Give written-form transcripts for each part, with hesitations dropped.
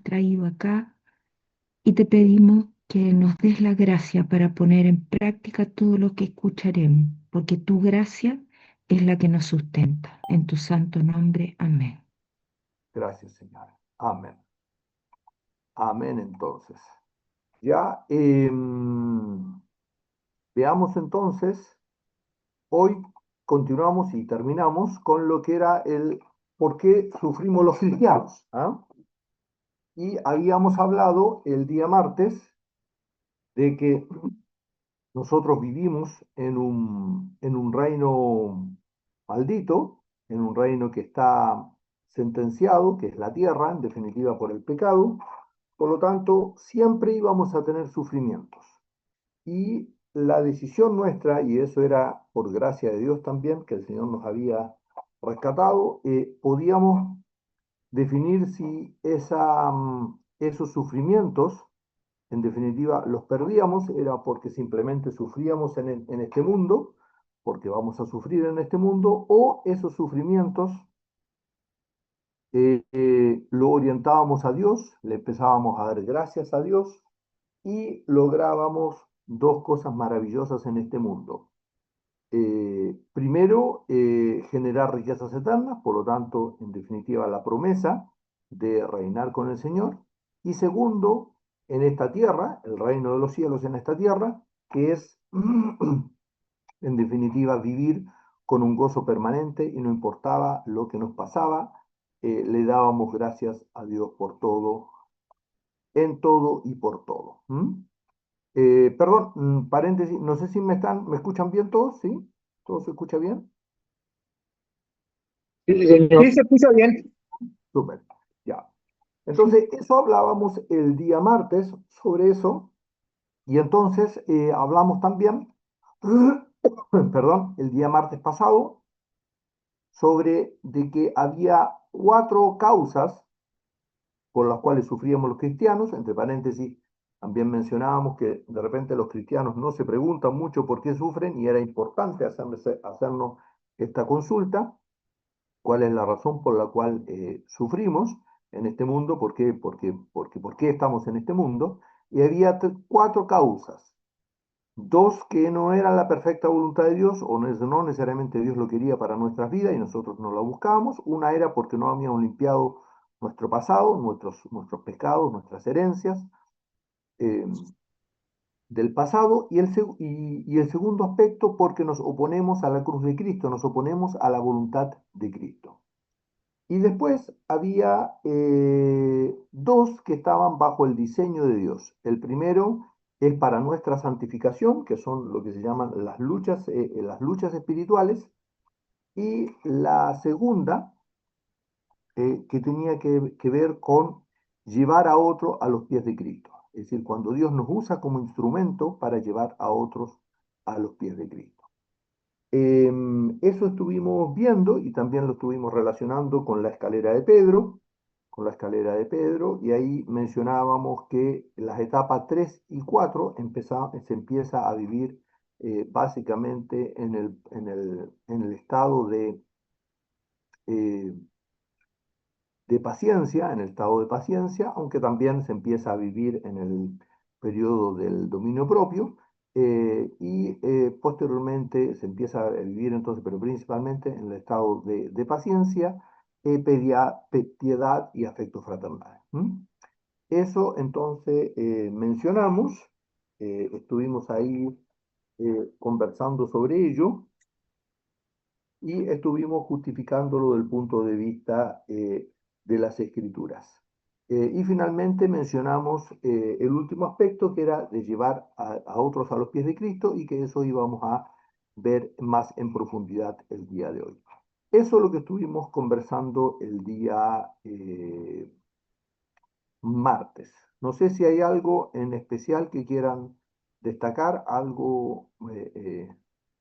traído acá y te pedimos que nos des la gracia para poner en práctica todo lo que escucharemos, porque tu gracia es la que nos sustenta. En tu santo nombre, amén. Gracias, Señor. Amén. Amén, entonces. Ya, veamos entonces, hoy continuamos y terminamos con lo que era el por qué sufrimos los cristianos. ¿Ah? Y habíamos hablado el día martes de que nosotros vivimos en un reino maldito, en un reino que está sentenciado, que es la tierra, en definitiva por el pecado. Por lo tanto, siempre íbamos a tener sufrimientos. Y la decisión nuestra, y eso era por gracia de Dios también, que el Señor nos había rescatado, podíamos definir si esos sufrimientos, en definitiva, los perdíamos, era porque simplemente sufríamos en este mundo, porque vamos a sufrir en este mundo, o esos sufrimientos lo orientábamos a Dios, le empezábamos a dar gracias a Dios y lográbamos dos cosas maravillosas en este mundo. Primero, generar riquezas eternas, por lo tanto, en definitiva, la promesa de reinar con el Señor. Y segundo, en esta tierra, el reino de los cielos en esta tierra, que es, en definitiva, vivir con un gozo permanente y no importaba lo que nos pasaba, le dábamos gracias a Dios por todo, en todo y por todo. Perdón, paréntesis, no sé si me escuchan bien todos, ¿sí? ¿Todo se escucha bien? Sí, señor. Sí, se escucha bien. Súper, ya. Entonces, eso hablábamos el día martes sobre eso, y entonces hablamos también, perdón, el día martes pasado, sobre de que había cuatro causas por las cuales sufríamos los cristianos, entre paréntesis, también mencionábamos que de repente los cristianos no se preguntan mucho por qué sufren y era importante hacernos esta consulta, cuál es la razón por la cual sufrimos en este mundo, por qué estamos en este mundo, y había cuatro causas. Dos que no eran la perfecta voluntad de Dios, o no necesariamente Dios lo quería para nuestras vidas y nosotros no la buscábamos. Una era porque no habíamos limpiado nuestro pasado, nuestros pecados, nuestras herencias eh, del pasado. Y el segundo aspecto porque nos oponemos a la cruz de Cristo, nos oponemos a la voluntad de Cristo. Y después había dos que estaban bajo el diseño de Dios. El primero es para nuestra santificación, que son lo que se llaman las luchas espirituales. Y la segunda, que tenía que ver con llevar a otro a los pies de Cristo. Es decir, cuando Dios nos usa como instrumento para llevar a otros a los pies de Cristo. Eso estuvimos viendo y también lo estuvimos relacionando con la escalera de Pedro, y ahí mencionábamos que las etapas 3 y 4 se empieza a vivir básicamente en el estado eh, de paciencia, en el estado de paciencia, aunque también se empieza a vivir en el periodo del dominio propio, posteriormente se empieza a vivir entonces, pero principalmente en el estado de paciencia, piedad y afecto fraternal. Eso entonces mencionamos, estuvimos ahí conversando sobre ello y estuvimos justificándolo desde el punto de vista de las escrituras. Y finalmente mencionamos el último aspecto que era de llevar a otros a los pies de Cristo y que eso íbamos a ver más en profundidad el día de hoy. Eso es lo que estuvimos conversando el día martes. No sé si hay algo en especial que quieran destacar, algo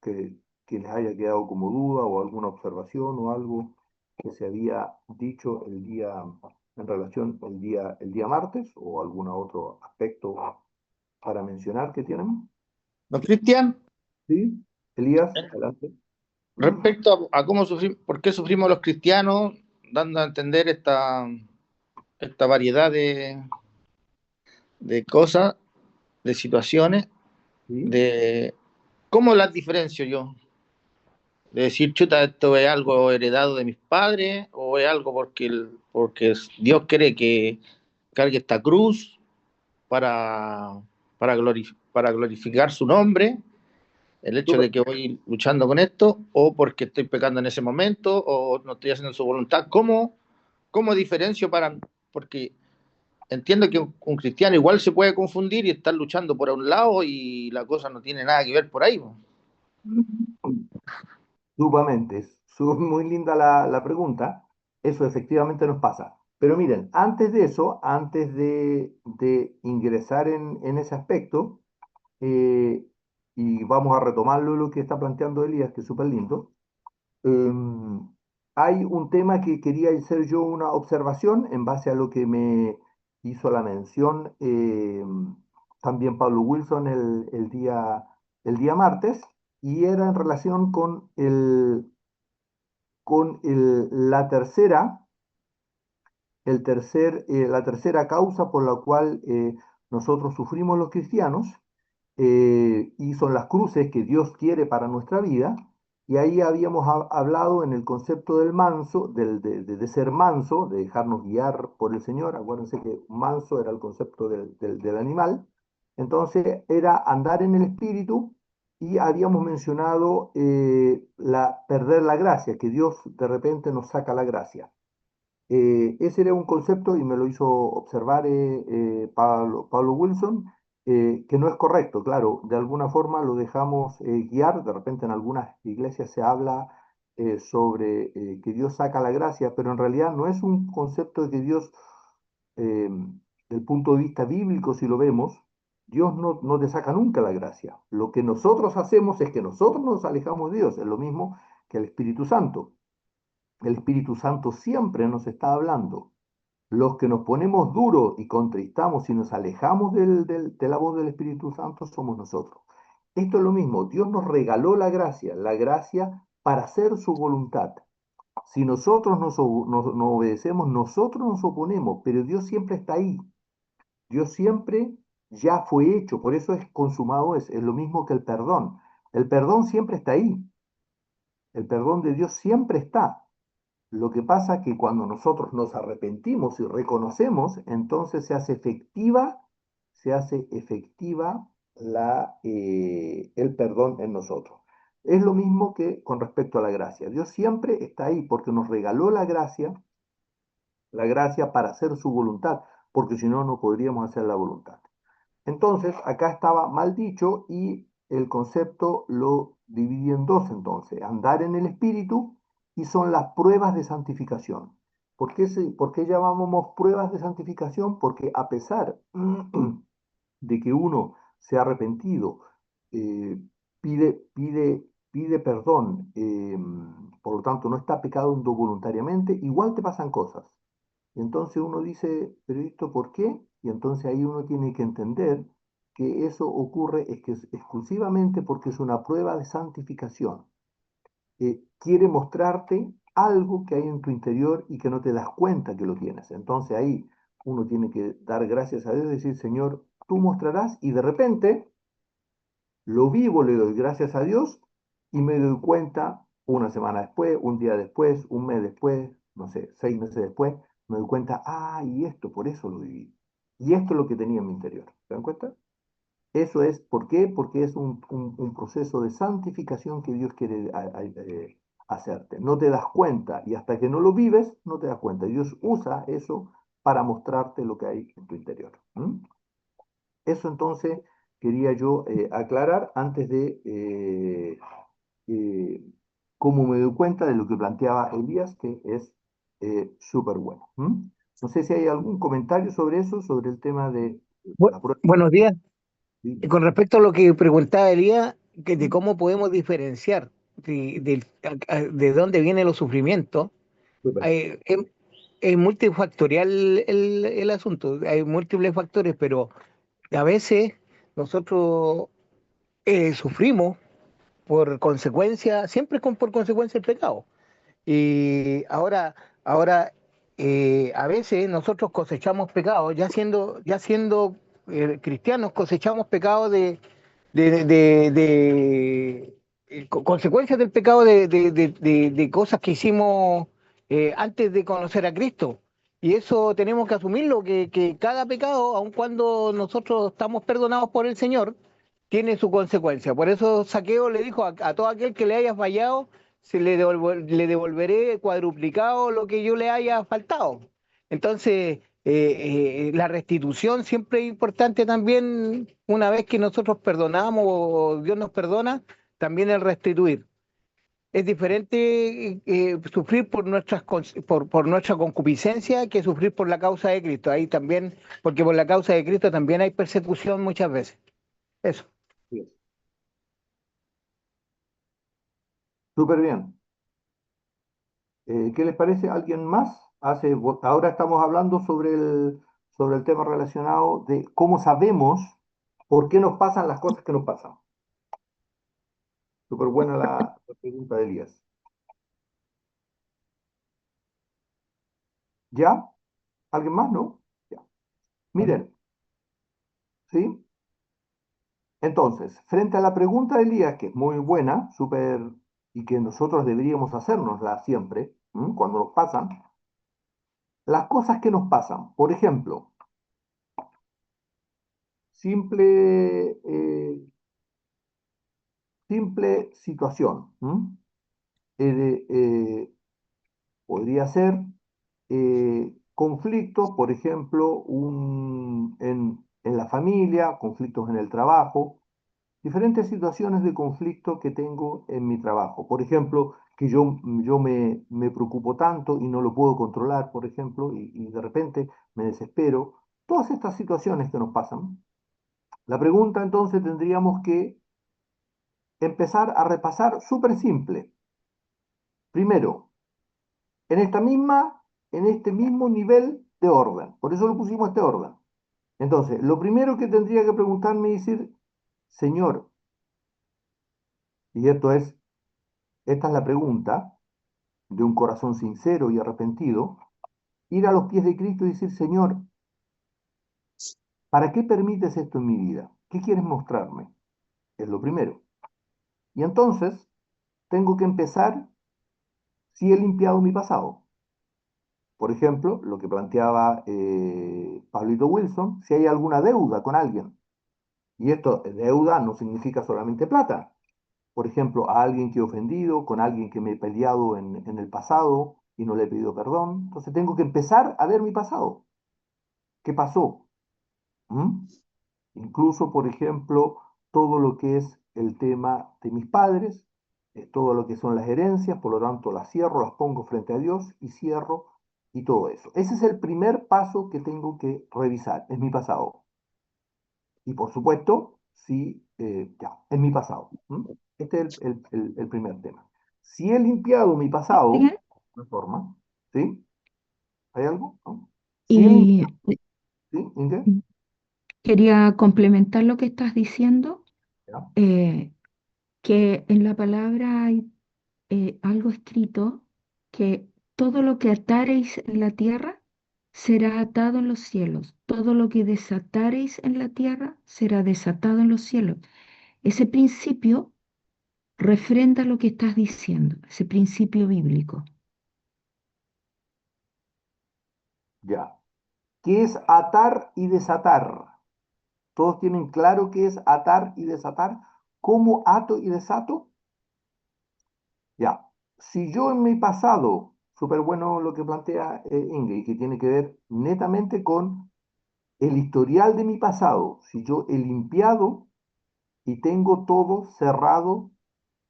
que, que les haya quedado como duda o alguna observación o algo que se había dicho en relación el día martes o algún otro aspecto para mencionar que tienen. Don Cristian, ¿Sí? Elías, adelante. respecto a cómo por qué sufrimos los cristianos, dando a entender esta variedad de cosas, de situaciones, ¿sí? de cómo las diferencio yo. De decir, chuta, esto es algo heredado de mis padres, o es algo porque Dios quiere que cargue esta cruz para, para glorificar su nombre, el hecho Súper. de que voy luchando con esto, o porque estoy pecando en ese momento, o no estoy haciendo su voluntad. ¿Cómo diferencio para...? Porque entiendo que un cristiano igual se puede confundir y estar luchando por un lado y la cosa no tiene nada que ver por ahí. ¿No? Sumamente, muy linda la pregunta. Eso efectivamente nos pasa. Pero miren, antes de eso, antes de ingresar en ese aspecto, eh, y vamos a retomarlo lo que está planteando Elías, que es súper lindo, hay un tema que quería hacer yo una observación en base a lo que me hizo la mención también Pablo Wilson el día martes, y era en relación con la tercera causa por la cual nosotros sufrimos los cristianos, y son las cruces que Dios quiere para nuestra vida. Y ahí habíamos hablado en el concepto del manso, de ser manso, de dejarnos guiar por el Señor. Acuérdense que manso era el concepto del animal. Entonces era andar en el espíritu, y habíamos mencionado perder la gracia, que Dios de repente nos saca la gracia. Ese era un concepto y me lo hizo observar Pablo Wilson, que no es correcto, claro, de alguna forma lo dejamos guiar, de repente en algunas iglesias se habla sobre que Dios saca la gracia, pero en realidad no es un concepto de que Dios, eh, del punto de vista bíblico, si lo vemos, Dios no te saca nunca la gracia. Lo que nosotros hacemos es que nosotros nos alejamos de Dios, es lo mismo que el Espíritu Santo. El Espíritu Santo siempre nos está hablando. Los que nos ponemos duros y contristamos y nos alejamos de la voz del Espíritu Santo somos nosotros. Esto es lo mismo, Dios nos regaló la gracia para hacer su voluntad. Si nosotros no obedecemos, nosotros nos oponemos, pero Dios siempre está ahí. Dios siempre ya fue hecho, por eso es consumado, es lo mismo que el perdón. El perdón siempre está ahí, el perdón de Dios siempre está. Lo que pasa es que cuando nosotros nos arrepentimos y reconocemos, entonces se hace efectiva el perdón en nosotros. Es lo mismo que con respecto a la gracia. Dios siempre está ahí porque nos regaló la gracia para hacer su voluntad, porque si no, no podríamos hacer la voluntad. Entonces, acá estaba mal dicho y el concepto lo dividí en dos entonces, andar en el espíritu y son las pruebas de santificación. ¿Por qué llamamos pruebas de santificación? Porque a pesar de que uno se ha arrepentido, eh, pide perdón, por lo tanto no está pecando voluntariamente, igual te pasan cosas. Y entonces uno dice, pero ¿esto por qué? Y entonces ahí uno tiene que entender que eso ocurre es que es exclusivamente porque es una prueba de santificación. Quiere mostrarte algo que hay en tu interior y que no te das cuenta que lo tienes. Entonces ahí uno tiene que dar gracias a Dios y decir, Señor, tú mostrarás, y de repente lo vivo, le doy gracias a Dios y me doy cuenta una semana después, un día después, un mes después, no sé, 6 meses después, me doy cuenta, y esto, por eso lo viví. Y esto es lo que tenía en mi interior. ¿Se dan cuenta? Eso es, ¿por qué? Porque es un proceso de santificación que Dios quiere hacerte. No te das cuenta y hasta que no lo vives, no te das cuenta. Dios usa eso para mostrarte lo que hay en tu interior. Eso entonces quería yo aclarar antes de eh, cómo me doy cuenta de lo que planteaba Elías, que es súper bueno. No sé si hay algún comentario sobre eso, sobre el tema de Bu- la prueba. Buenos días. ¿Sí? Con respecto a lo que preguntaba Elías, que de ¿Mm? cómo podemos diferenciar de dónde vienen los sufrimientos, Súper. es multifactorial el asunto, hay múltiples factores, pero a veces nosotros sufrimos por consecuencia, siempre por consecuencia del pecado. Y ahora a veces nosotros cosechamos pecados, ya siendo cristianos, cosechamos pecados consecuencias del pecado de cosas que hicimos antes de conocer a Cristo. Y eso tenemos que asumirlo, que cada pecado, aun cuando nosotros estamos perdonados por el Señor, tiene su consecuencia. Por eso Saqueo le dijo a todo aquel que le haya fallado, le devolveré cuadruplicado lo que yo le haya faltado. Entonces, la restitución siempre es importante también, una vez que nosotros perdonamos o Dios nos perdona, también el restituir. Es diferente sufrir por nuestra concupiscencia que sufrir por la causa de Cristo. Ahí también, porque por la causa de Cristo también hay persecución muchas veces. Eso. Así es. Súper bien. ¿Qué les parece? ¿Alguien más? Ahora estamos hablando sobre el tema relacionado de cómo sabemos por qué nos pasan las cosas que nos pasan. Súper buena la pregunta de Elías. ¿Ya? ¿Alguien más? ¿No? Ya. Miren, ¿sí? Entonces, frente a la pregunta de Elías, que es muy buena, súper, y que nosotros deberíamos hacérnosla siempre, cuando nos pasan, las cosas que nos pasan. Por ejemplo, simple, simple situación. Eh, eh, Podría ser conflictos, por ejemplo, en la familia, conflictos en el trabajo, diferentes situaciones de conflicto que tengo en mi trabajo. Por ejemplo, que yo me preocupo tanto y no lo puedo controlar, por ejemplo, y de repente me desespero. Todas estas situaciones que nos pasan. La pregunta entonces tendríamos que empezar a repasar súper simple. Primero, en en este mismo nivel de orden. Por eso lo pusimos este orden. Entonces, lo primero que tendría que preguntarme es decir, Señor, y esta es la pregunta de un corazón sincero y arrepentido, ir a los pies de Cristo y decir, Señor, ¿para qué permites esto en mi vida? ¿Qué quieres mostrarme? Es lo primero. Y entonces, tengo que empezar si he limpiado mi pasado. Por ejemplo, lo que planteaba Pablito Wilson, si hay alguna deuda con alguien. Y esto, deuda, no significa solamente plata. Por ejemplo, a alguien que he ofendido, con alguien que me he peleado en el pasado y no le he pedido perdón. Entonces tengo que empezar a ver mi pasado. ¿Qué pasó? ¿Mm? Incluso, por ejemplo, todo lo que es el tema de mis padres, todo lo que son las herencias, por lo tanto las cierro, las pongo frente a Dios y cierro y todo eso. Ese es el primer paso que tengo que revisar, es mi pasado. Y por supuesto, sí, ya, es mi pasado. Este es el primer tema. Si he limpiado mi pasado, Cristian, de alguna forma, ¿sí? ¿Hay algo? ¿No? Si he y limpiado, ¿sí? ¿Inge? quería complementar lo que estás diciendo, ¿Ya? eh, que en la palabra hay algo escrito que todo lo que atareis en la tierra será atado en los cielos, todo lo que desatareis en la tierra será desatado en los cielos. Ese principio refrenda lo que estás diciendo, ese principio bíblico. Ya. ¿Qué es atar y desatar? ¿Todos tienen claro qué es atar y desatar? ¿Cómo ato y desato? Ya. Si yo en mi pasado, súper bueno lo que plantea Inge, y que tiene que ver netamente con el historial de mi pasado, si yo he limpiado y tengo todo cerrado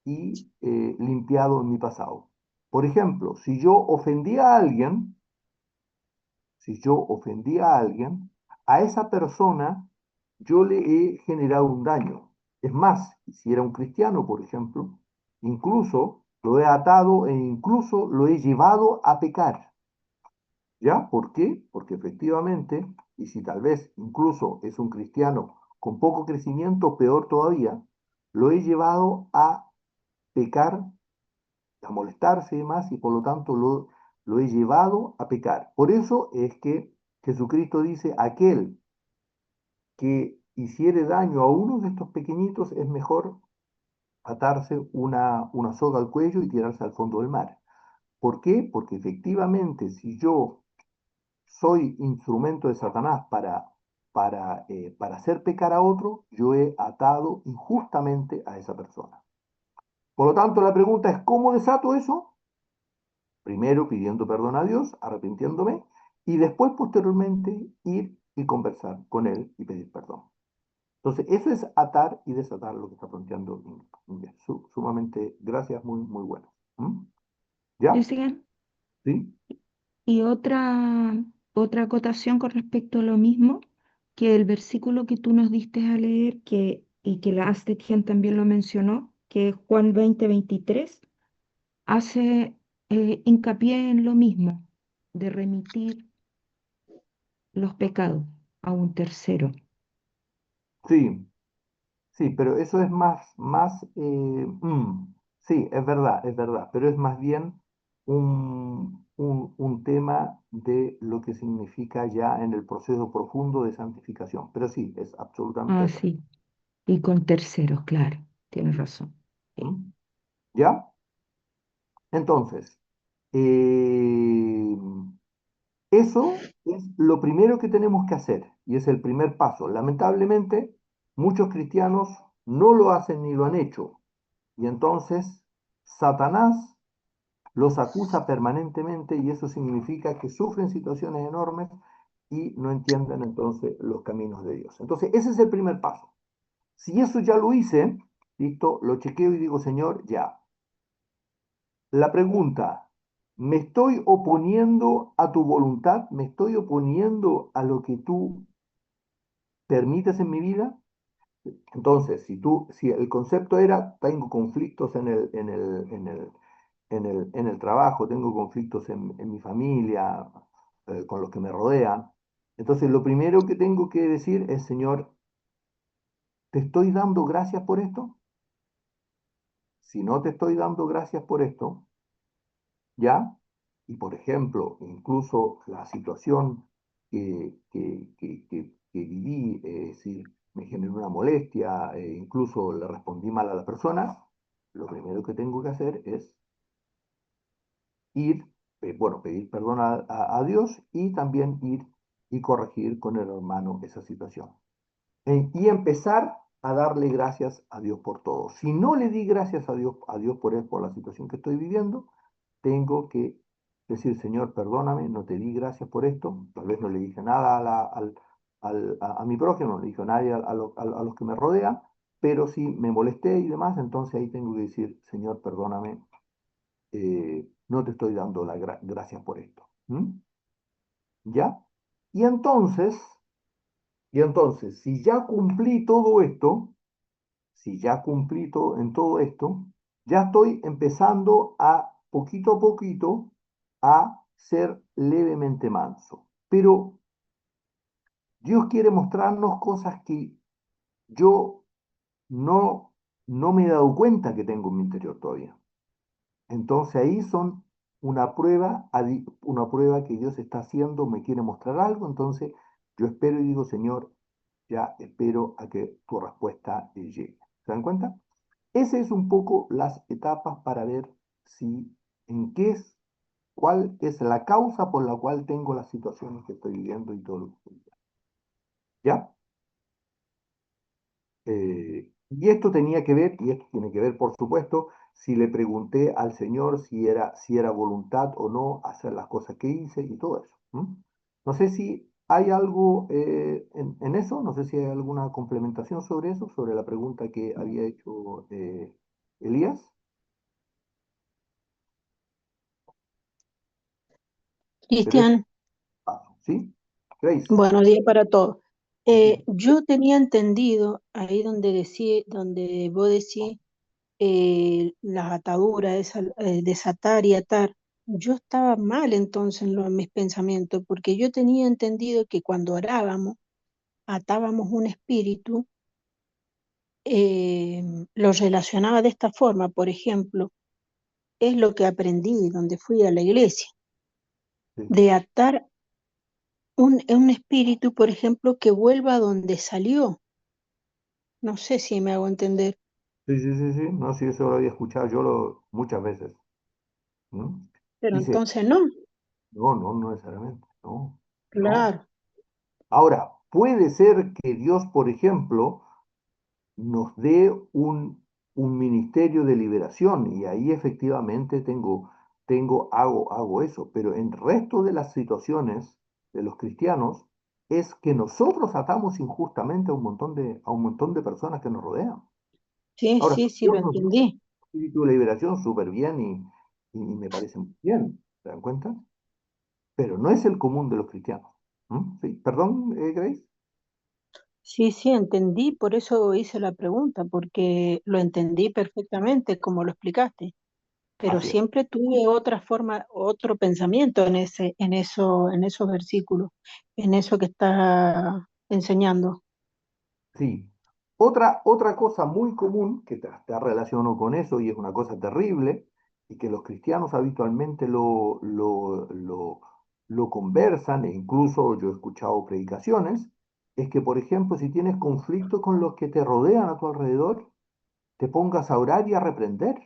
y limpiado en mi pasado. Por ejemplo, si yo ofendí a alguien, si yo ofendí a alguien, a esa persona yo le he generado un daño. Es más, si era un cristiano, por ejemplo, incluso lo he atado e incluso lo he llevado a pecar. ¿Ya? ¿Por qué? Porque efectivamente, y si tal vez incluso es un cristiano con poco crecimiento, peor todavía, lo he llevado a pecar, a molestarse y demás, y por lo tanto lo he llevado a pecar. Por eso es que Jesucristo dice, aquel que hiciere daño a uno de estos pequeñitos es mejor atarse una soga al cuello y tirarse al fondo del mar. ¿Por qué? Porque efectivamente si yo soy instrumento de Satanás para hacer pecar a otro, yo he atado injustamente a esa persona. Por lo tanto, la pregunta es, ¿cómo desato eso? Primero pidiendo perdón a Dios, arrepintiéndome, y después, posteriormente, ir y conversar con Él y pedir perdón. Entonces, eso es atar y desatar lo que está planteando Inés. Sumamente, gracias, muy, muy bueno. ¿Mm? ¿Ya? Jessica, ¿Sí? y otra acotación con respecto a lo mismo, que el versículo que tú nos diste a leer, y que la Astetian también lo mencionó, que es Juan 20:23, hace hincapié en lo mismo, de remitir los pecados a un tercero. Sí, sí, pero eso es sí, es verdad, pero es más bien un tema de lo que significa ya en el proceso profundo de santificación. Pero sí, es absolutamente Ah, verdad. sí, y con terceros, claro, tienes razón. Sí. ¿Mm? ¿Ya? Entonces, eh, eso es lo primero que tenemos que hacer y es el primer paso. Lamentablemente, muchos cristianos no lo hacen ni lo han hecho. Y entonces, Satanás los acusa permanentemente y eso significa que sufren situaciones enormes y no entienden entonces los caminos de Dios. Entonces, ese es el primer paso. Si eso ya lo hice, listo, lo chequeo y digo, Señor, ya. La pregunta, ¿me estoy oponiendo a tu voluntad? ¿Me estoy oponiendo a lo que tú permites en mi vida? Entonces, si el concepto era, tengo conflictos en el trabajo, tengo conflictos en mi familia, con los que me rodean, entonces lo primero que tengo que decir es, Señor, ¿te estoy dando gracias por esto? Si no te estoy dando gracias por esto, ¿ya? Y por ejemplo, incluso la situación que viví, si me generó una molestia, incluso le respondí mal a la persona, lo primero que tengo que hacer es ir, bueno, pedir perdón a Dios y también ir y corregir con el hermano esa situación. Y empezar a darle gracias a Dios por todo. Si no le di gracias a Dios por la situación que estoy viviendo, tengo que decir, Señor, perdóname, no te di gracias por esto. Tal vez no le dije nada a mi prójimo, no le dije a nadie a los que me rodean, pero si me molesté y demás, entonces ahí tengo que decir, Señor, perdóname, no te estoy dando las gracias por esto. ¿Mm? ¿Ya? Y entonces, si ya cumplí todo esto, si ya cumplí en todo esto, ya estoy empezando poquito a poquito, a ser levemente manso. Pero Dios quiere mostrarnos cosas que yo no, no me he dado cuenta que tengo en mi interior todavía. Entonces ahí son una prueba que Dios está haciendo, me quiere mostrar algo, entonces yo espero y digo, Señor, ya espero a que tu respuesta llegue. ¿Se dan cuenta? Ese es un poco las etapas para ver si en qué es, cuál es la causa por la cual tengo las situaciones que estoy viviendo y todo lo que estoy viviendo. ¿Ya? Y esto tenía que ver, y esto tiene que ver, por supuesto, si le pregunté al Señor si era voluntad o no hacer las cosas que hice y todo eso. ¿M? No sé si hay algo en eso, no sé si hay alguna complementación sobre eso, sobre la pregunta que había hecho Elías. Pero Cristian, ¿sí? Grace. buenos días para todos. Sí. Yo tenía entendido ahí donde donde vos decís las ataduras, desatar y atar. Yo estaba mal entonces en mis pensamientos, porque yo tenía entendido que cuando orábamos, atábamos un espíritu, lo relacionaba de esta forma. Por ejemplo, es lo que aprendí donde fui a la iglesia. Sí, de atar un espíritu, por ejemplo, que vuelva a donde salió. No sé si me hago entender, sí, sí, sí, sí. No, sí, eso lo había escuchado muchas veces. ¿Mm? pero Dice, entonces no, no, no, no necesariamente, no, no. claro, Ahora, puede ser que Dios, por ejemplo, nos dé un ministerio de liberación y ahí efectivamente hago eso, pero en el resto de las situaciones de los cristianos es que nosotros atamos injustamente a un montón de personas que nos rodean. sí, Ahora, sí, sí, lo Dios nos dio un entendí. espíritu de liberación súper bien y me parece muy bien, ¿se dan cuenta? Pero no es el común de los cristianos. ¿Mm? Sí, perdón, Grace. Sí, sí, entendí, por eso hice la pregunta, porque lo entendí perfectamente como lo explicaste, pero Así es. siempre tuve otra forma, otro pensamiento en esos versículos, en eso que está enseñando. Sí. Otra cosa muy común que está relacionado con eso y es una cosa terrible y que los cristianos habitualmente lo conversan e incluso yo he escuchado predicaciones, es que, por ejemplo, si tienes conflicto con los que te rodean a tu alrededor, te pongas a orar y a reprender.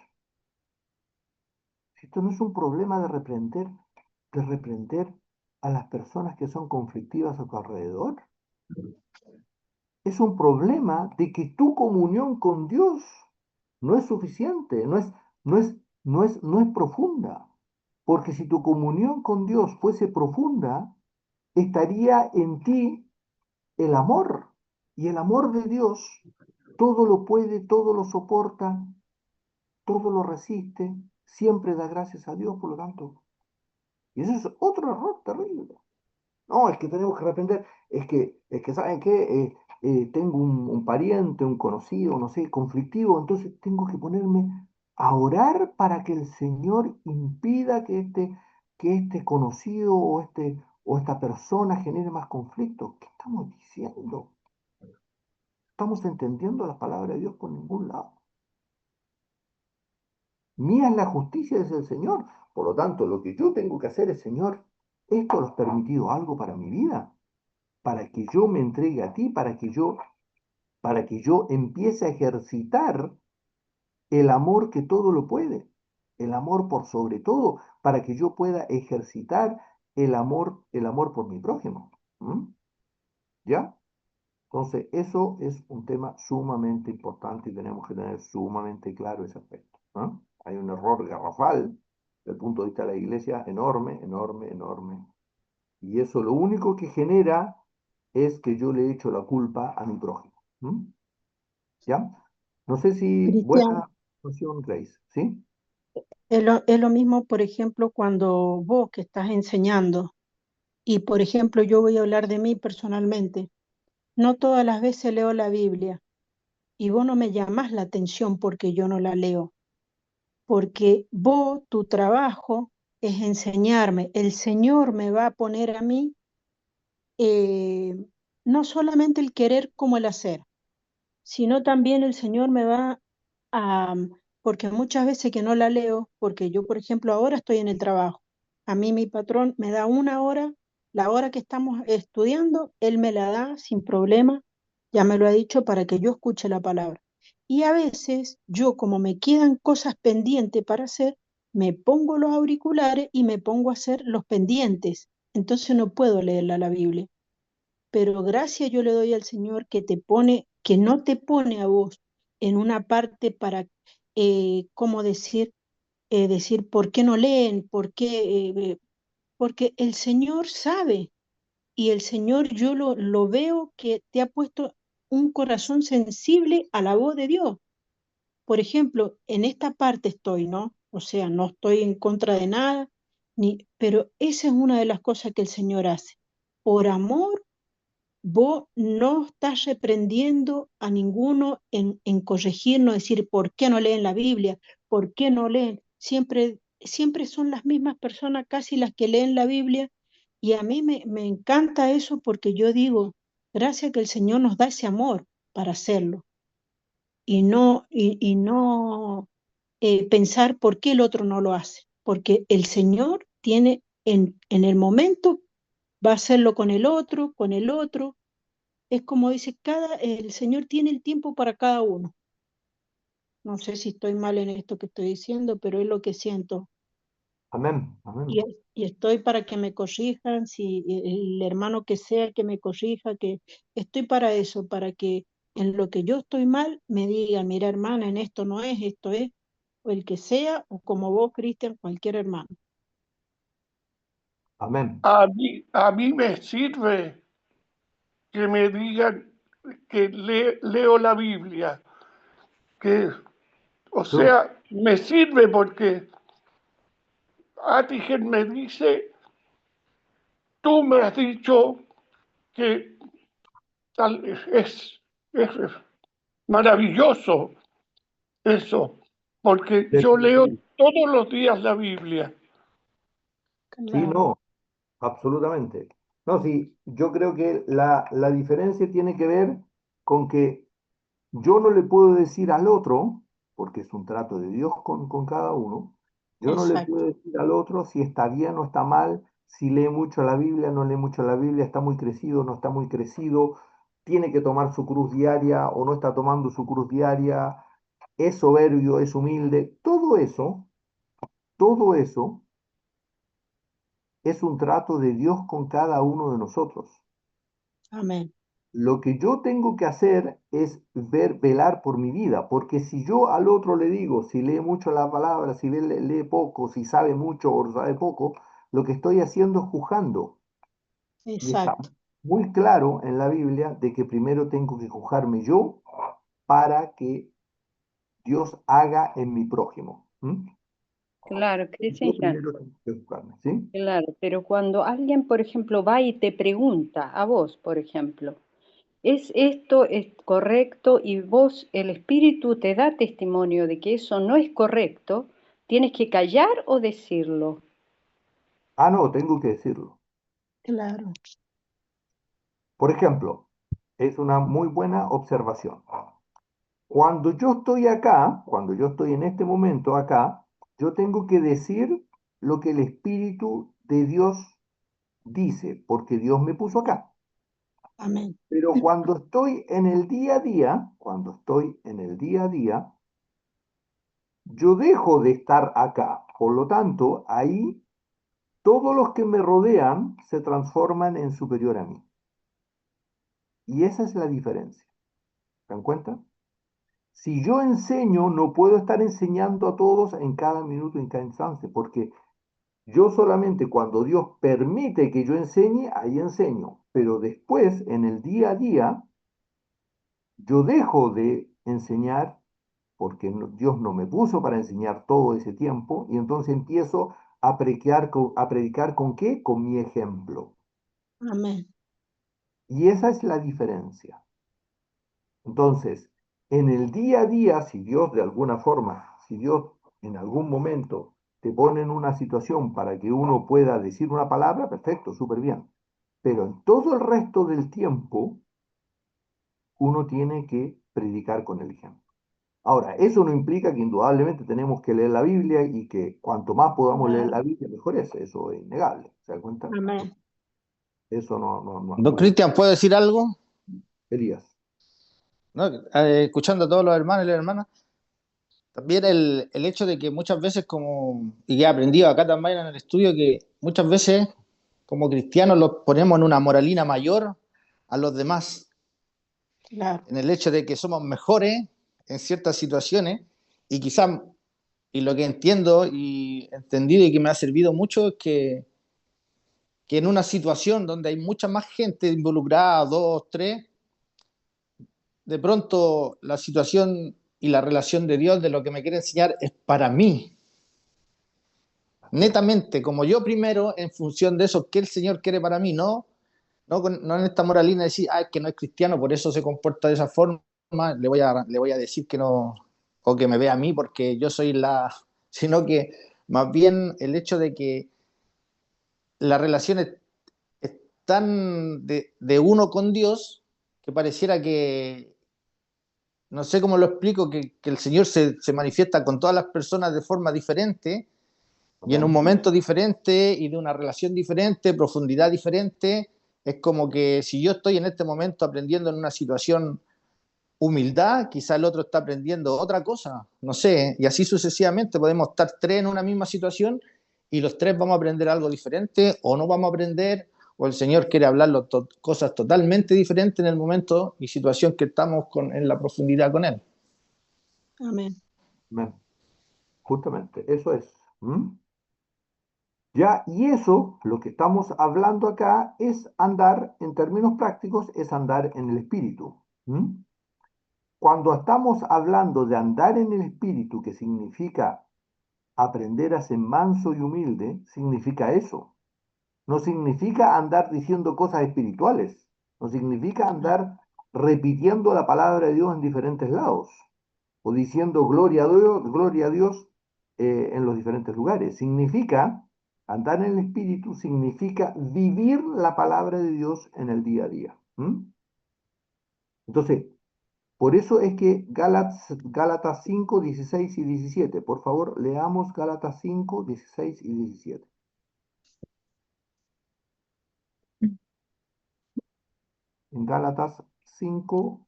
Si esto no es un problema de reprender a las personas que son conflictivas a tu alrededor, es un problema de que tu comunión con Dios no es suficiente, no es, no es profunda. Porque si tu comunión con Dios fuese profunda, estaría en ti el amor. Y el amor de Dios todo lo puede, todo lo soporta, todo lo resiste, siempre da gracias a Dios, por lo tanto. Y eso es otro error terrible. No, es que tenemos que arrepender. Es que ¿saben qué? Tengo un pariente, un conocido, no sé, conflictivo, entonces tengo que ponerme a orar para que el Señor impida que este conocido o esta persona genere más conflictos. ¿Qué estamos diciendo? Estamos entendiendo la palabra de Dios por ningún lado. Mía es la justicia, es el Señor. Por lo tanto, lo que yo tengo que hacer es, Señor, ¿esto lo has permitido algo para mi vida? Para que yo me entregue a ti, para que yo empiece a ejercitar el amor que todo lo puede, el amor por sobre todo, para que yo pueda ejercitar el amor por mi prójimo. ¿Mm? ¿Ya? Entonces, eso es un tema sumamente importante y tenemos que tener sumamente claro ese aspecto. ¿No? Hay un error garrafal desde el punto de vista de la iglesia enorme, enorme, enorme. Y eso lo único que genera es que yo le echo la culpa a mi prójimo. ¿Mm? ¿Ya? No sé si Cristian, buena noción, Grace, ¿sí? es lo mismo, por ejemplo, cuando vos que estás enseñando, y por ejemplo, yo voy a hablar de mí personalmente, no todas las veces leo la Biblia, y vos no me llamás la atención porque yo no la leo, porque vos, tu trabajo es enseñarme. El Señor me va a poner a mí eh, no solamente el querer como el hacer, sino también el Señor me va a, porque muchas veces que no la leo, porque yo, por ejemplo, ahora estoy en el trabajo. A mí mi patrón me da una hora, la hora que estamos estudiando, él me la da sin problema, ya me lo ha dicho para que yo escuche la palabra. Y a veces yo, como me quedan cosas pendientes para hacer, me pongo los auriculares y me pongo a hacer los pendientes. Entonces no puedo leerla la Biblia, pero gracias yo le doy al Señor que te pone, que no te pone a vos en una parte para, ¿cómo decir? Decir, ¿por qué no leen? ¿Por qué? Porque el Señor sabe y el Señor yo lo veo que te ha puesto un corazón sensible a la voz de Dios. Por ejemplo, en esta parte estoy, ¿no? O sea, no estoy en contra de nada, pero esa es una de las cosas que el Señor hace. Por amor vos no estás reprendiendo a ninguno en corregirnos, decir por qué no leen la Biblia, por qué no leen. Siempre son las mismas personas casi las que leen la Biblia y a mí me encanta eso porque yo digo, gracias que el Señor nos da ese amor para hacerlo y no pensar por qué el otro no lo hace, porque el Señor tiene en el momento va a hacerlo con el otro, con el otro. Es como dice, el Señor tiene el tiempo para cada uno. No sé si estoy mal en esto que estoy diciendo, pero es lo que siento. Amén, amén. Y estoy para que me corrijan, si el hermano que sea que me corrija, que estoy para eso, para que en lo que yo estoy mal me digan, mira hermana, en esto no es, esto es, o el que sea, o como vos, Cristian, cualquier hermano. Amén. A mí me sirve que me digan que leo la Biblia, que, o True. sea, me sirve porque Atigen me dice, tú me has dicho que es maravilloso eso, porque yo leo todos los días la Biblia. Sí, Claro, no, absolutamente. No, sí, yo creo que la diferencia tiene que ver con que yo no le puedo decir al otro, porque es un trato de Dios con cada uno, yo no le exacto, puedo decir al otro si está bien o está mal, si lee mucho la Biblia, no lee mucho la Biblia, está muy crecido, no está muy crecido, tiene que tomar su cruz diaria o no está tomando su cruz diaria, es soberbio, es humilde, todo eso es un trato de Dios con cada uno de nosotros. amén, Lo que yo tengo que hacer es velar por mi vida, porque si yo al otro le digo, si lee mucho la palabra, si lee poco, si sabe mucho o sabe poco, lo que estoy haciendo es juzgando. Y está exacto, muy claro en la Biblia de que primero tengo que juzgarme yo para que Dios haga en mi prójimo. ¿Mm? Claro, Yo Cristian, primero tengo que juzgarme, ¿sí? claro, pero cuando alguien, por ejemplo, va y te pregunta, a vos, por ejemplo, ¿es esto es correcto? Y vos, el espíritu te da testimonio de que eso no es correcto, ¿tienes que callar o decirlo? Ah, no, tengo que decirlo. claro, Por ejemplo, es una muy buena observación. Cuando yo estoy acá, cuando yo estoy en este momento acá, yo tengo que decir lo que el Espíritu de Dios dice, porque Dios me puso acá. amén, Pero cuando estoy en el día a día, cuando estoy en el día a día, yo dejo de estar acá. Por lo tanto, ahí todos los que me rodean se transforman en superior a mí. Y esa es la diferencia. ¿Se dan cuenta? Si yo enseño, no puedo estar enseñando a todos en cada minuto, en cada instante, porque yo solamente cuando Dios permite que yo enseñe, ahí enseño. Pero después, en el día a día, yo dejo de enseñar porque Dios no me puso para enseñar todo ese tiempo y entonces empiezo a predicar ¿con qué? Con mi ejemplo. amén, Y esa es la diferencia. Entonces, en el día a día, si Dios de alguna forma, si Dios en algún momento te pone en una situación para que uno pueda decir una palabra, perfecto, súper bien. Pero en todo el resto del tiempo, uno tiene que predicar con el ejemplo. Ahora, eso no implica que indudablemente tenemos que leer la Biblia y que cuanto más podamos leer claro, la Biblia, mejor es. Eso es innegable. ¿Se da cuenta? amén, Eso Don Cristian, ¿puedo decir algo? Elías. ¿No? Escuchando a todos los hermanos y las hermanas, también el hecho de que muchas veces, como, y que he aprendido acá también en el estudio, que muchas veces como cristianos los ponemos en una moralina mayor a los demás, claro, en el hecho de que somos mejores en ciertas situaciones, y quizás, y lo que entiendo y entendido y que me ha servido mucho es que en una situación donde hay mucha más gente involucrada, dos, tres, de pronto la situación y la relación de Dios de lo que me quiere enseñar es para mí, netamente, como yo primero, en función de eso, que el Señor quiere para mí, no en esta moralina de decir, es que no es cristiano, por eso se comporta de esa forma, le voy a decir que no, o que me vea a mí porque yo soy sino que más bien el hecho de que la relación es tan de uno con Dios que pareciera que, no sé cómo lo explico, que el Señor se manifiesta con todas las personas de forma diferente Y en un momento diferente y de una relación diferente, profundidad diferente, es como que si yo estoy en este momento aprendiendo en una situación humildad, quizá el otro está aprendiendo otra cosa, no sé, y así sucesivamente podemos estar tres en una misma situación y los tres vamos a aprender algo diferente o no vamos a aprender, o el Señor quiere hablar cosas totalmente diferentes en el momento y situación que estamos en la profundidad con Él. Amén. Amén. Justamente, eso es. ¿Mm? Ya, y eso, lo que estamos hablando acá, es andar, en términos prácticos, es andar en el Espíritu. ¿Mm? Cuando estamos hablando de andar en el Espíritu, que significa aprender a ser manso y humilde, significa eso. No significa andar diciendo cosas espirituales. No significa andar repitiendo la palabra de Dios en diferentes lados. O diciendo gloria a Dios en los diferentes lugares. Significa, andar en el Espíritu significa vivir la palabra de Dios en el día a día. ¿Mm? Entonces, por eso es que Gálatas 5, 16 y 17. Por favor, leamos Gálatas 5, 16 y 17. En Gálatas 5,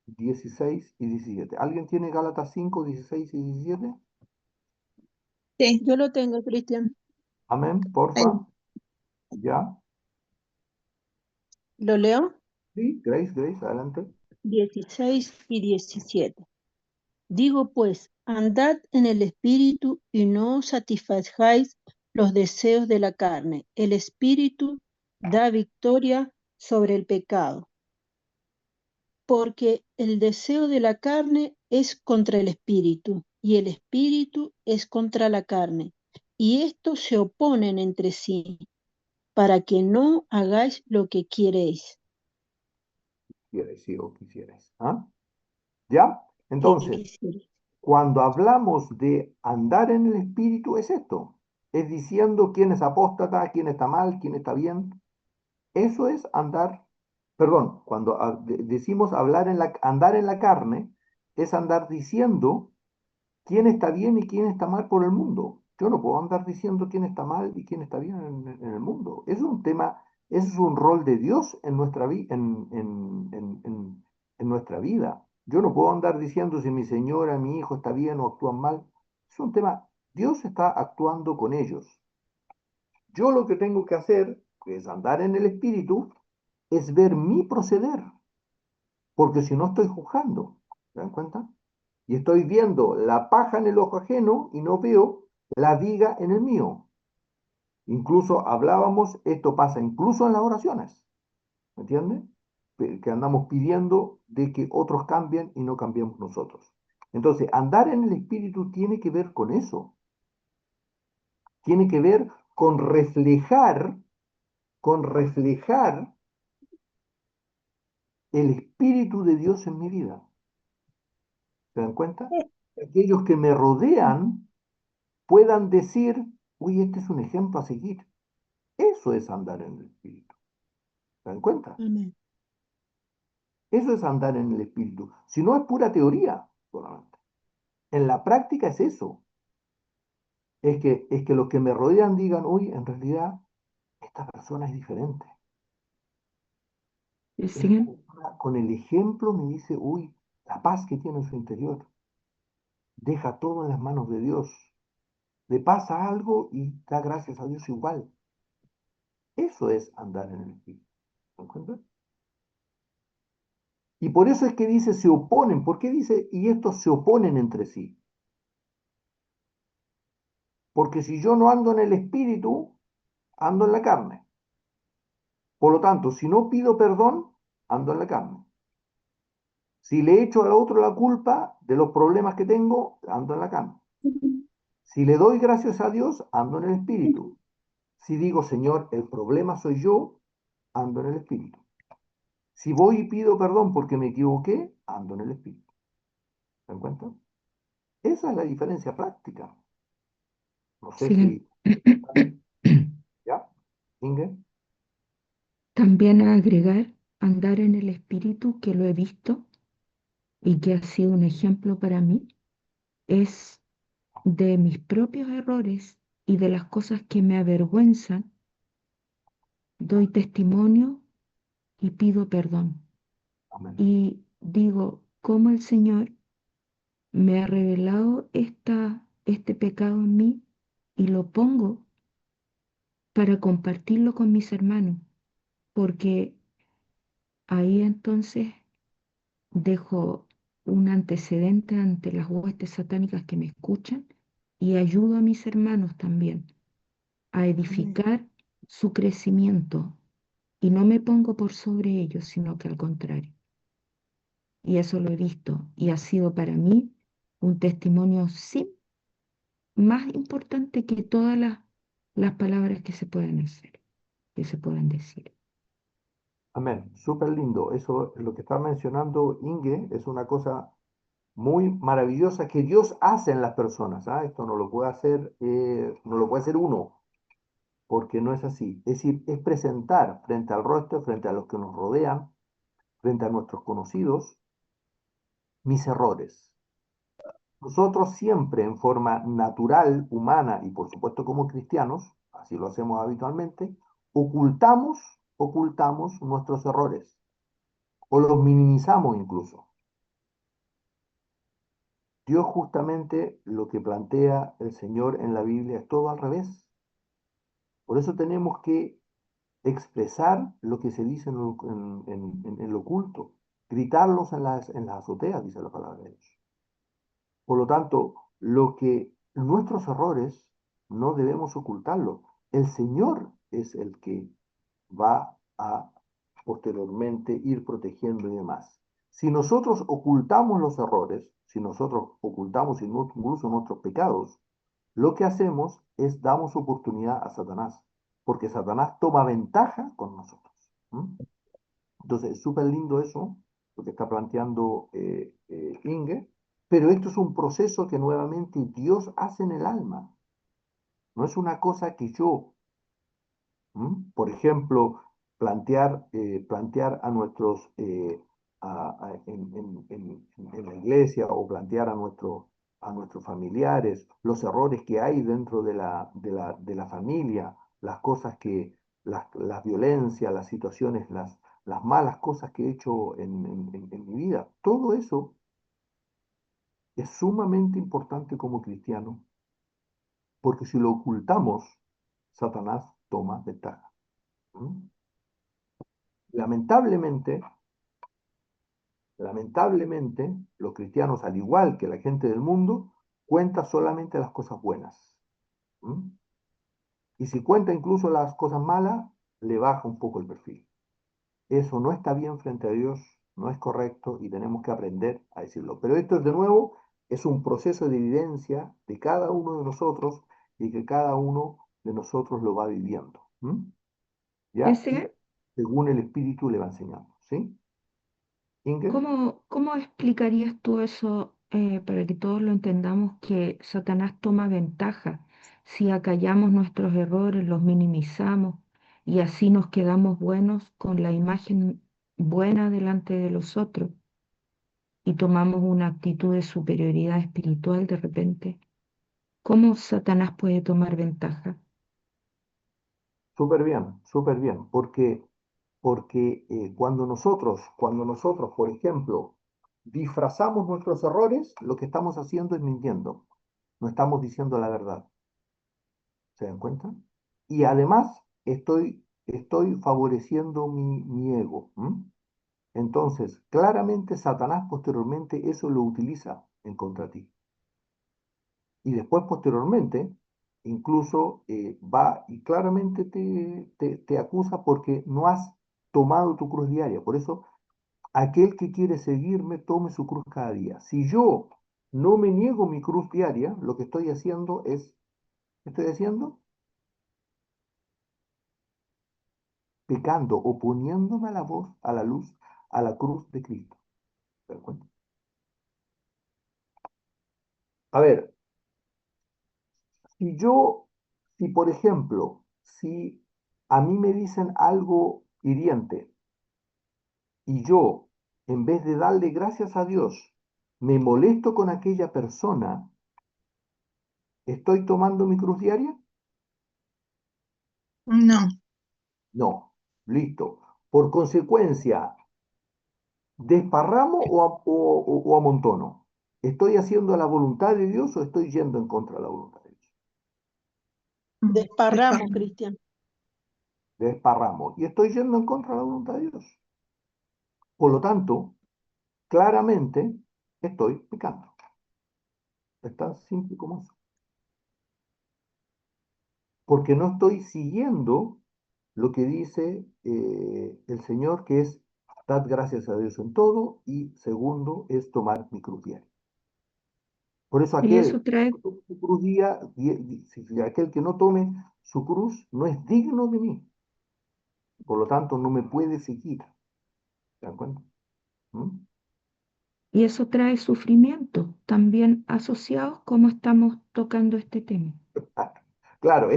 16 y 17. ¿Alguien tiene Gálatas 5, 16 y 17? Sí, yo lo tengo, Cristian. Amén, porfa. ¿Ya? ¿Lo leo? Sí, Grace, adelante. 16 y 17. Digo pues, andad en el Espíritu y no satisfagáis los deseos de la carne. El Espíritu da victoria sobre el pecado, porque el deseo de la carne es contra el Espíritu y el Espíritu es contra la carne. Y estos se oponen entre sí para que no hagáis lo que queréis. Quieres, sí, o quisieras. ¿Ah? ¿Ya? Que Entonces, quisierais. cuando hablamos de andar en el Espíritu, es esto. Es diciendo quién es apóstata, quién está mal, quién está bien. Eso es andar, perdón, cuando decimos andar en la carne, es andar diciendo quién está bien y quién está mal por el mundo. Yo no puedo andar diciendo quién está mal y quién está bien en el mundo. Es un tema, es un rol de Dios en nuestra, en nuestra vida. Yo no puedo andar diciendo si mi señora, mi hijo está bien o actúan mal. Es un tema, Dios está actuando con ellos. Yo lo que tengo que hacer, que es andar en el Espíritu, es ver mi proceder, porque si no estoy juzgando, ¿se dan cuenta? Y estoy viendo la paja en el ojo ajeno y no veo la viga en el mío. Incluso hablábamos, esto pasa incluso en las oraciones, ¿me entiende? Que andamos pidiendo de que otros cambien y no cambiemos nosotros. Entonces, andar en el Espíritu tiene que ver con eso, tiene que ver con reflejar el Espíritu de Dios en mi vida. ¿Se dan cuenta? Aquellos que me rodean puedan decir, uy, este es un ejemplo a seguir. Eso es andar en el Espíritu. ¿Se dan cuenta? Amén. Eso es andar en el Espíritu. Si no es pura teoría solamente. En la práctica es eso. Es que los que me rodean digan, uy, en realidad esta persona es diferente. Esta ¿Siguen? persona con el ejemplo me dice, uy, la paz que tiene en su interior. Deja todo en las manos de Dios. Le pasa algo y da gracias a Dios igual. Eso es andar en el Espíritu. ¿Se encuentran? Y por eso es que dice se oponen. ¿Por qué dice y estos se oponen entre sí? Porque si yo no ando en el Espíritu, ando en la carne. Por lo tanto, si no pido perdón, ando en la carne. Si le echo al otro la culpa de los problemas que tengo, ando en la carne. Si le doy gracias a Dios, ando en el Espíritu. Si digo, Señor, el problema soy yo, ando en el Espíritu. Si voy y pido perdón porque me equivoqué, ando en el Espíritu. ¿Se dan cuenta? Esa es la diferencia práctica. No sé Siguen. si... ¿Ya? ¿Inge? También a agregar andar en el Espíritu, que lo he visto y que ha sido un ejemplo para mí, es de mis propios errores y de las cosas que me avergüenzan, doy testimonio y pido perdón. Amén. Y digo, ¿cómo el Señor me ha revelado este pecado en mí? Y lo pongo para compartirlo con mis hermanos, porque ahí entonces dejo un antecedente ante las huestes satánicas que me escuchan y ayudo a mis hermanos también a Amén. edificar su crecimiento y no me pongo por sobre ellos, sino que al contrario. Y eso lo he visto y ha sido para mí un testimonio sí más importante que todas las palabras que se pueden hacer, que se pueden decir. Amén. Súper lindo. Eso, lo que está mencionando Inge, es una cosa muy maravillosa que Dios hace en las personas. ¿Ah? Esto no lo puede hacer uno, porque no es así. Es decir, es presentar frente al rostro, frente a los que nos rodean, frente a nuestros conocidos, mis errores. Nosotros siempre en forma natural, humana y por supuesto como cristianos, así lo hacemos habitualmente, ocultamos nuestros errores o los minimizamos incluso. Dios justamente lo que plantea el Señor en la Biblia es todo al revés. Por eso tenemos que expresar lo que se dice en lo oculto, gritarlos en las azoteas, dice la palabra de Dios. Por lo tanto, nuestros errores no debemos ocultarlos. El Señor es el que va a posteriormente ir protegiendo y demás. Si nosotros ocultamos los errores, si nosotros ocultamos incluso nuestros pecados, lo que hacemos es damos oportunidad a Satanás, porque Satanás toma ventaja con nosotros. ¿Mm? Entonces, es súper lindo eso, lo que está planteando Inge, pero esto es un proceso que nuevamente Dios hace en el alma. No es una cosa que yo, por ejemplo, plantear a nuestros, en la iglesia o plantear a nuestros familiares los errores que hay dentro de la familia, las cosas las violencias, las situaciones, las malas cosas que he hecho en mi vida. Todo eso es sumamente importante como cristiano, porque si lo ocultamos, Satanás toma ventaja. ¿Mm? Lamentablemente, lamentablemente, los cristianos, al igual que la gente del mundo, cuentan solamente las cosas buenas. ¿Mm? Y si cuenta incluso las cosas malas, le baja un poco el perfil. Eso no está bien frente a Dios, no es correcto y tenemos que aprender a decirlo. Pero esto, de nuevo, es un proceso de evidencia de cada uno de nosotros y que cada uno de nosotros lo va viviendo. ¿Mm? ¿Ya? Y Ese, según el Espíritu le va enseñando. ¿Sí? Inge. ¿cómo explicarías tú eso para que todos lo entendamos que Satanás toma ventaja si acallamos nuestros errores, los minimizamos y así nos quedamos buenos con la imagen buena delante de los otros y tomamos una actitud de superioridad espiritual de repente? ¿Cómo Satanás puede tomar ventaja? Súper bien, porque cuando nosotros, por ejemplo, disfrazamos nuestros errores, lo que estamos haciendo es mintiendo, no estamos diciendo la verdad, ¿se dan cuenta? Y además estoy favoreciendo mi ego. Entonces, claramente Satanás posteriormente eso lo utiliza en contra ti. Y después, posteriormente, incluso va y claramente te acusa porque no has tomado tu cruz diaria. Por eso, aquel que quiere seguirme, tome su cruz cada día. Si yo no me niego mi cruz diaria, lo que estoy haciendo es, ¿qué estoy haciendo? Pecando, oponiéndome a la voz, a la luz, a la cruz de Cristo. ¿Se dan cuenta? A ver, si yo, si por ejemplo, si a mí me dicen algo hiriente, y yo, en vez de darle gracias a Dios, me molesto con aquella persona, ¿estoy tomando mi cruz diaria? No, No, listo. Por consecuencia, ¿desparramo o amontono? ¿Estoy haciendo la voluntad de Dios o estoy yendo en contra de la voluntad de Dios? desparramo, Cristian. Desparramo. Y estoy yendo en contra de la voluntad de Dios. Por lo tanto, claramente estoy pecando. Es tan simple como eso. Porque no estoy siguiendo lo que dice el Señor, que es dad gracias a Dios en todo, y segundo es tomar mi cruz diaria. Por eso Y aquel eso trae, que no tome su cruz aquel que no tome su cruz no es digno de mí. Por lo tanto, no me puede seguir. ¿Se dan cuenta? ¿Mm? y eso trae sufrimiento, también asociados como estamos tocando este tema. Ah, claro,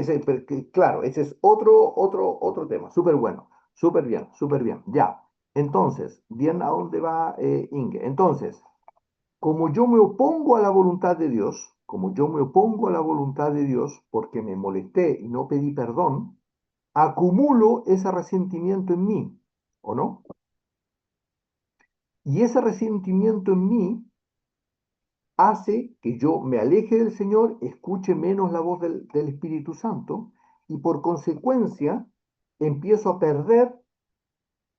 claro, ese es otro tema. Súper bueno, súper bien, súper bien. Ya. Entonces, bien a dónde va Inge. Entonces, como yo me opongo a la voluntad de Dios, como yo me opongo a la voluntad de Dios porque me molesté y no pedí perdón, acumulo ese resentimiento en mí, ¿o no? Y ese resentimiento en mí hace que yo me aleje del Señor, escuche menos la voz del Espíritu Santo y por consecuencia empiezo a perder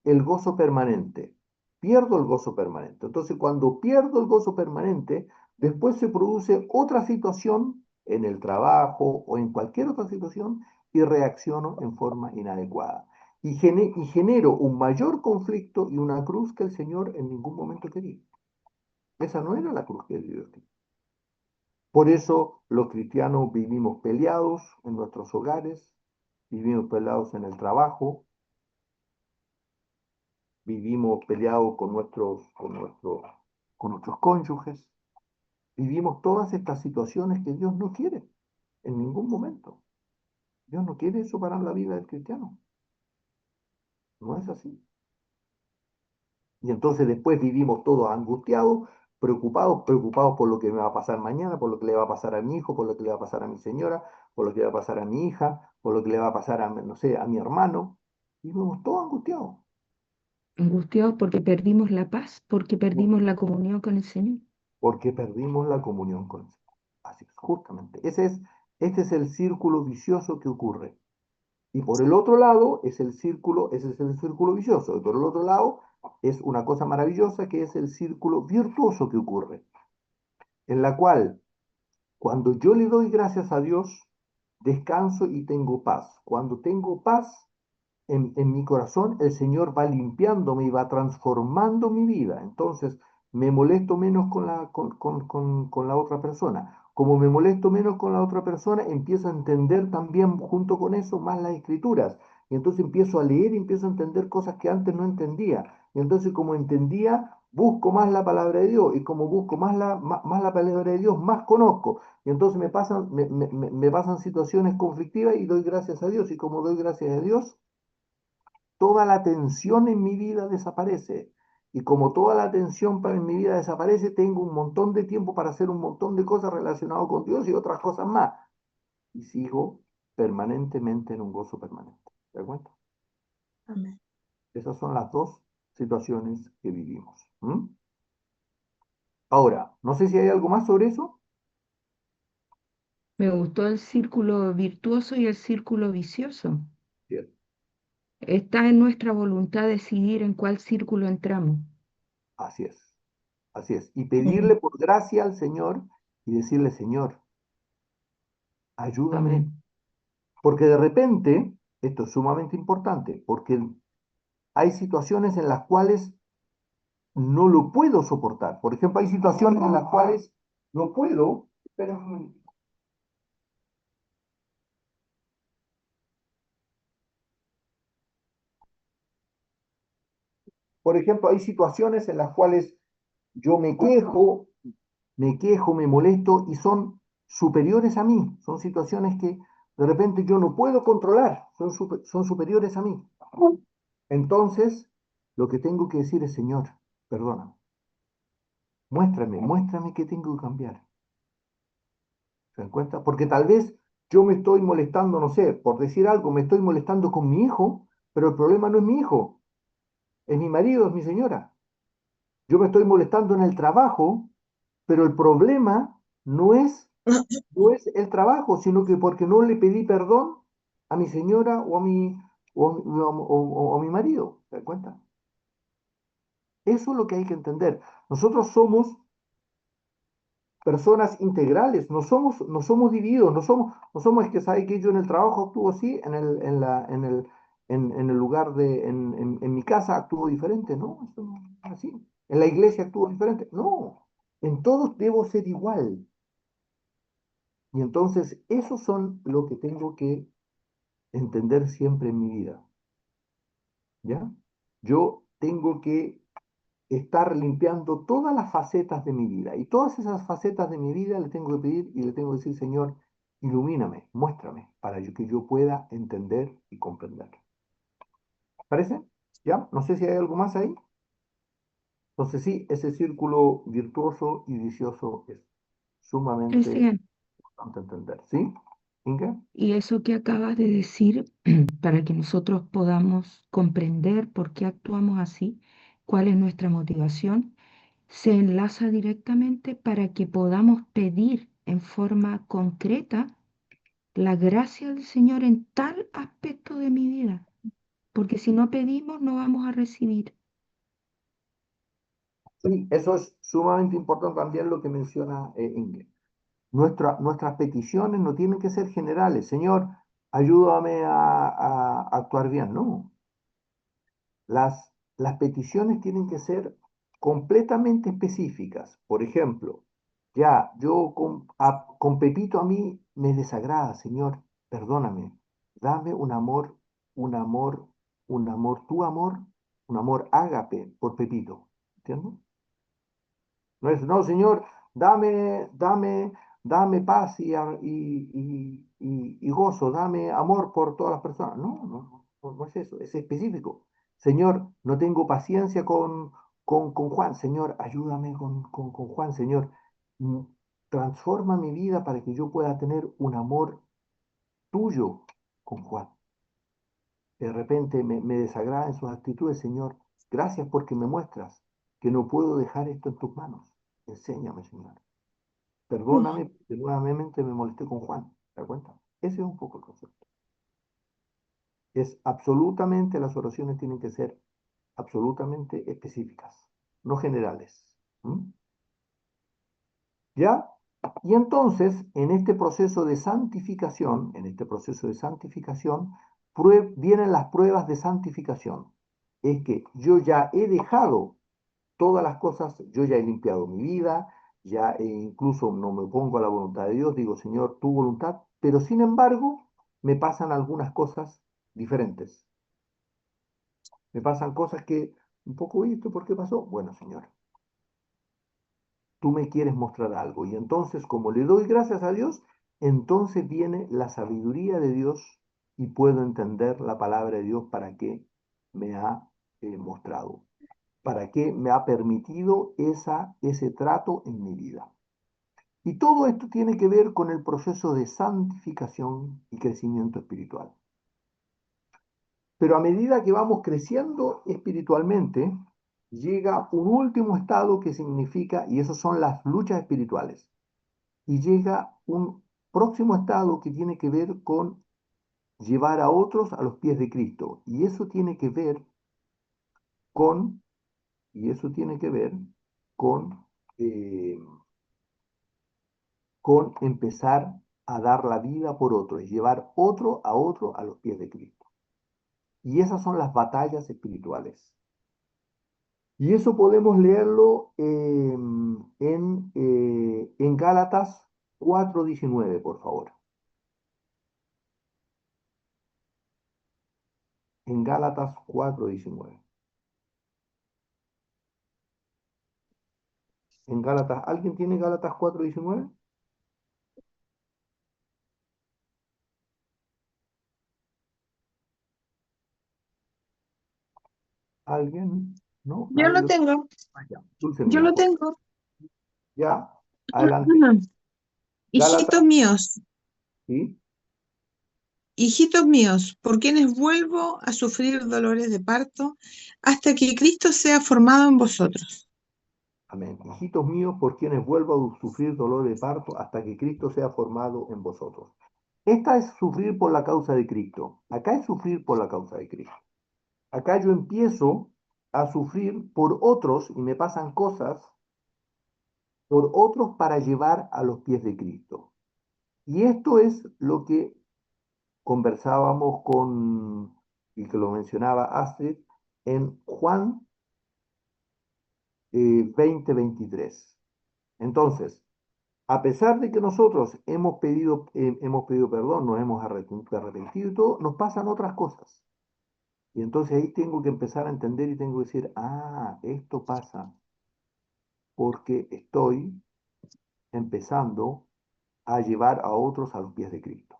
el gozo permanente. Pierdo el gozo permanente. Entonces, cuando pierdo el gozo permanente, después se produce otra situación en el trabajo o en cualquier otra situación y reacciono en forma inadecuada. Y genero un mayor conflicto y una cruz que el Señor en ningún momento quería. Esa no era la cruz que Dios quería. Por eso los cristianos vivimos peleados en nuestros hogares, vivimos peleados en el trabajo, vivimos peleados con nuestros cónyuges, vivimos todas estas situaciones que Dios no quiere en ningún momento. Dios no quiere eso para la vida del cristiano. No es así. Y entonces después vivimos todos angustiados, preocupados por lo que me va a pasar mañana, por lo que le va a pasar a mi hijo, por lo que le va a pasar a mi señora, por lo que le va a pasar a mi hija, por lo que le va a pasar a, no sé, a mi hermano. Vivimos todos angustiados. Angustiados porque perdimos la paz, porque perdimos la comunión con el Señor. Porque perdimos la comunión con el Señor. Así es, justamente. Este es el círculo vicioso que ocurre. Y por el otro lado ese es el círculo vicioso. Y por el otro lado es una cosa maravillosa que es el círculo virtuoso que ocurre, en la cual cuando yo le doy gracias a Dios, descanso y tengo paz. Cuando tengo paz en mi corazón, el Señor va limpiándome y va transformando mi vida. Entonces, me molesto menos con la otra persona. Como me molesto menos con la otra persona, empiezo a entender también junto con eso más las escrituras. Y entonces empiezo a leer y empiezo a entender cosas que antes no entendía. Y entonces como entendía, busco más la palabra de Dios. Y como busco más la palabra de Dios, más conozco. Y entonces me pasan situaciones conflictivas y doy gracias a Dios. Y como doy gracias a Dios, toda la tensión en mi vida desaparece. Y como toda la tensión en mi vida desaparece, tengo un montón de tiempo para hacer un montón de cosas relacionadas con Dios y otras cosas más. Y sigo permanentemente en un gozo permanente. ¿Te das cuenta? Amén. Esas son las dos situaciones que vivimos. ¿Mm? Ahora, no sé si hay algo más sobre eso. Me gustó el círculo virtuoso y el círculo vicioso. Bien, Está en nuestra voluntad decidir en cuál círculo entramos. así es, así es. Y pedirle por gracia al Señor y decirle, Señor, ayúdame. Amén. Porque de repente, esto es sumamente importante, porque hay situaciones en las cuales no lo puedo soportar. Por ejemplo, hay situaciones en las cuales no puedo, espera un momento. Por ejemplo, hay situaciones en las cuales yo me quejo, me molesto y son superiores a mí. Son situaciones que de repente yo no puedo controlar, son superiores a mí. Entonces, lo que tengo que decir es, Señor, perdóname, muéstrame qué tengo que cambiar. ¿Se dan cuenta? Porque tal vez yo me estoy molestando, no sé, por decir algo, me estoy molestando con mi hijo, pero el problema no es mi hijo, es mi marido, es mi señora. Yo me estoy molestando en el trabajo, pero el problema no es el trabajo, sino que porque no le pedí perdón a mi señora o a mi marido. ¿Te das cuenta? Eso es lo que hay que entender. Nosotros somos personas integrales, no somos divididos, no somos que sabe que yo en el trabajo actúo así, en el lugar en mi casa actúo diferente, no, eso no es así. En la iglesia actúo diferente, no, en todos debo ser igual. Y entonces, esos son lo que tengo que entender siempre en mi vida, ¿ya? Yo tengo que estar limpiando todas las facetas de mi vida. Y todas esas facetas de mi vida le tengo que pedir y le tengo que decir, Señor, ilumíname, muéstrame, para que yo pueda entender y comprender. ¿Parece? ¿Ya? No sé si hay algo más ahí. Entonces sí, ese círculo virtuoso y vicioso es sumamente Cristian, importante entender. ¿Sí? ¿Inga? y eso que acabas de decir, para que nosotros podamos comprender por qué actuamos así, cuál es nuestra motivación, se enlaza directamente para que podamos pedir en forma concreta la gracia del Señor en tal aspecto de mi vida, porque si no pedimos no vamos a recibir. Sí, eso es sumamente importante también lo que menciona Inge. Nuestras peticiones no tienen que ser generales. Señor, ayúdame a actuar bien. No, las peticiones tienen que ser completamente específicas. Por ejemplo, ya, yo con Pepito a mí me desagrada, Señor, perdóname. Dame un amor, un amor ágape por Pepito. ¿Entiendes? No es, no, Señor, dame paz y gozo, dame amor por todas las personas. No es eso, es específico. Señor, no tengo paciencia con Juan. Señor, ayúdame con Juan. Señor, mm, transforma mi vida para que yo pueda tener un amor tuyo con Juan. De repente me desagradan sus actitudes, Señor. Gracias porque me muestras que no puedo dejar esto en tus manos. Enséñame, Señor. Perdóname, porque nuevamente me molesté con Juan. ¿Te das cuenta? Ese es un poco el concepto. Es absolutamente, las oraciones tienen que ser absolutamente específicas, no generales. ¿Mm? ¿Ya? Y entonces, en este proceso de santificación, vienen las pruebas de santificación. Es que yo ya he dejado todas las cosas, yo ya he limpiado mi vida, ya incluso no me opongo a la voluntad de Dios, digo, Señor, tu voluntad, pero sin embargo me pasan algunas cosas diferentes. Me pasan cosas que, un poco, ¿y esto por qué pasó? Bueno, Señor, tú me quieres mostrar algo. Y entonces, como le doy gracias a Dios, entonces viene la sabiduría de Dios y puedo entender la palabra de Dios para qué me ha mostrado, para qué me ha permitido ese trato en mi vida. Y todo esto tiene que ver con el proceso de santificación y crecimiento espiritual. Pero a medida que vamos creciendo espiritualmente, llega un último estado que significa, y esos son las luchas espirituales, y llega un próximo estado que tiene que ver con llevar a otros a los pies de Cristo. Y eso tiene que ver con, y eso tiene que ver con, eh, con empezar a dar la vida por otro, y llevar otro a los pies de Cristo. Y esas son las batallas espirituales. Y eso podemos leerlo en Gálatas 4:19, por favor. En Gálatas 4:19. En Gálatas, ¿alguien tiene Gálatas 4:19? ¿Alguien? ¿No? Yo ¿Nadie lo lo? tengo, Ya. Dulce yo Miguel, lo por favor. tengo. Ya, adelante. Gálatas, Hijitos míos, ¿sí? hijitos míos, por quienes vuelvo a sufrir dolores de parto hasta que Cristo sea formado en vosotros. Amén. Hijitos míos, por quienes vuelvo a sufrir dolor de parto hasta que Cristo sea formado en vosotros. Esta es sufrir por la causa de Cristo. Acá es sufrir por la causa de Cristo. Acá yo empiezo a sufrir por otros y me pasan cosas por otros para llevar a los pies de Cristo. Y esto es lo que conversábamos con, y que lo mencionaba Astrid, en Juan 20:23. Entonces, a pesar de que nosotros hemos pedido perdón, nos hemos arrepentido y todo, nos pasan otras cosas. Y entonces ahí tengo que empezar a entender y tengo que decir, esto pasa porque estoy empezando a llevar a otros a los pies de Cristo.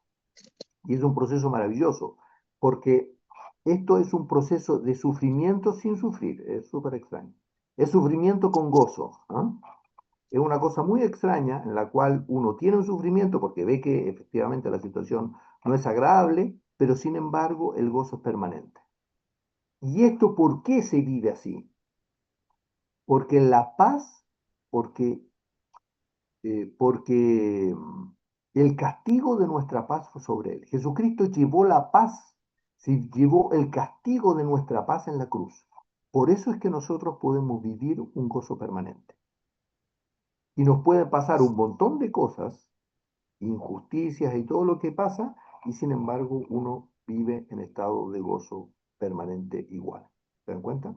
Y es un proceso maravilloso, porque esto es un proceso de sufrimiento sin sufrir, es súper extraño. Es sufrimiento con gozo. Es una cosa muy extraña en la cual uno tiene un sufrimiento porque ve que efectivamente la situación no es agradable, pero sin embargo el gozo es permanente. ¿Y esto por qué se vive así? Porque la paz, porque, porque el castigo de nuestra paz fue sobre él. Jesucristo llevó la paz, sí, llevó el castigo de nuestra paz en la cruz. Por eso es que nosotros podemos vivir un gozo permanente. Y nos puede pasar un montón de cosas, injusticias y todo lo que pasa, y sin embargo uno vive en estado de gozo permanente igual. ¿Se dan cuenta?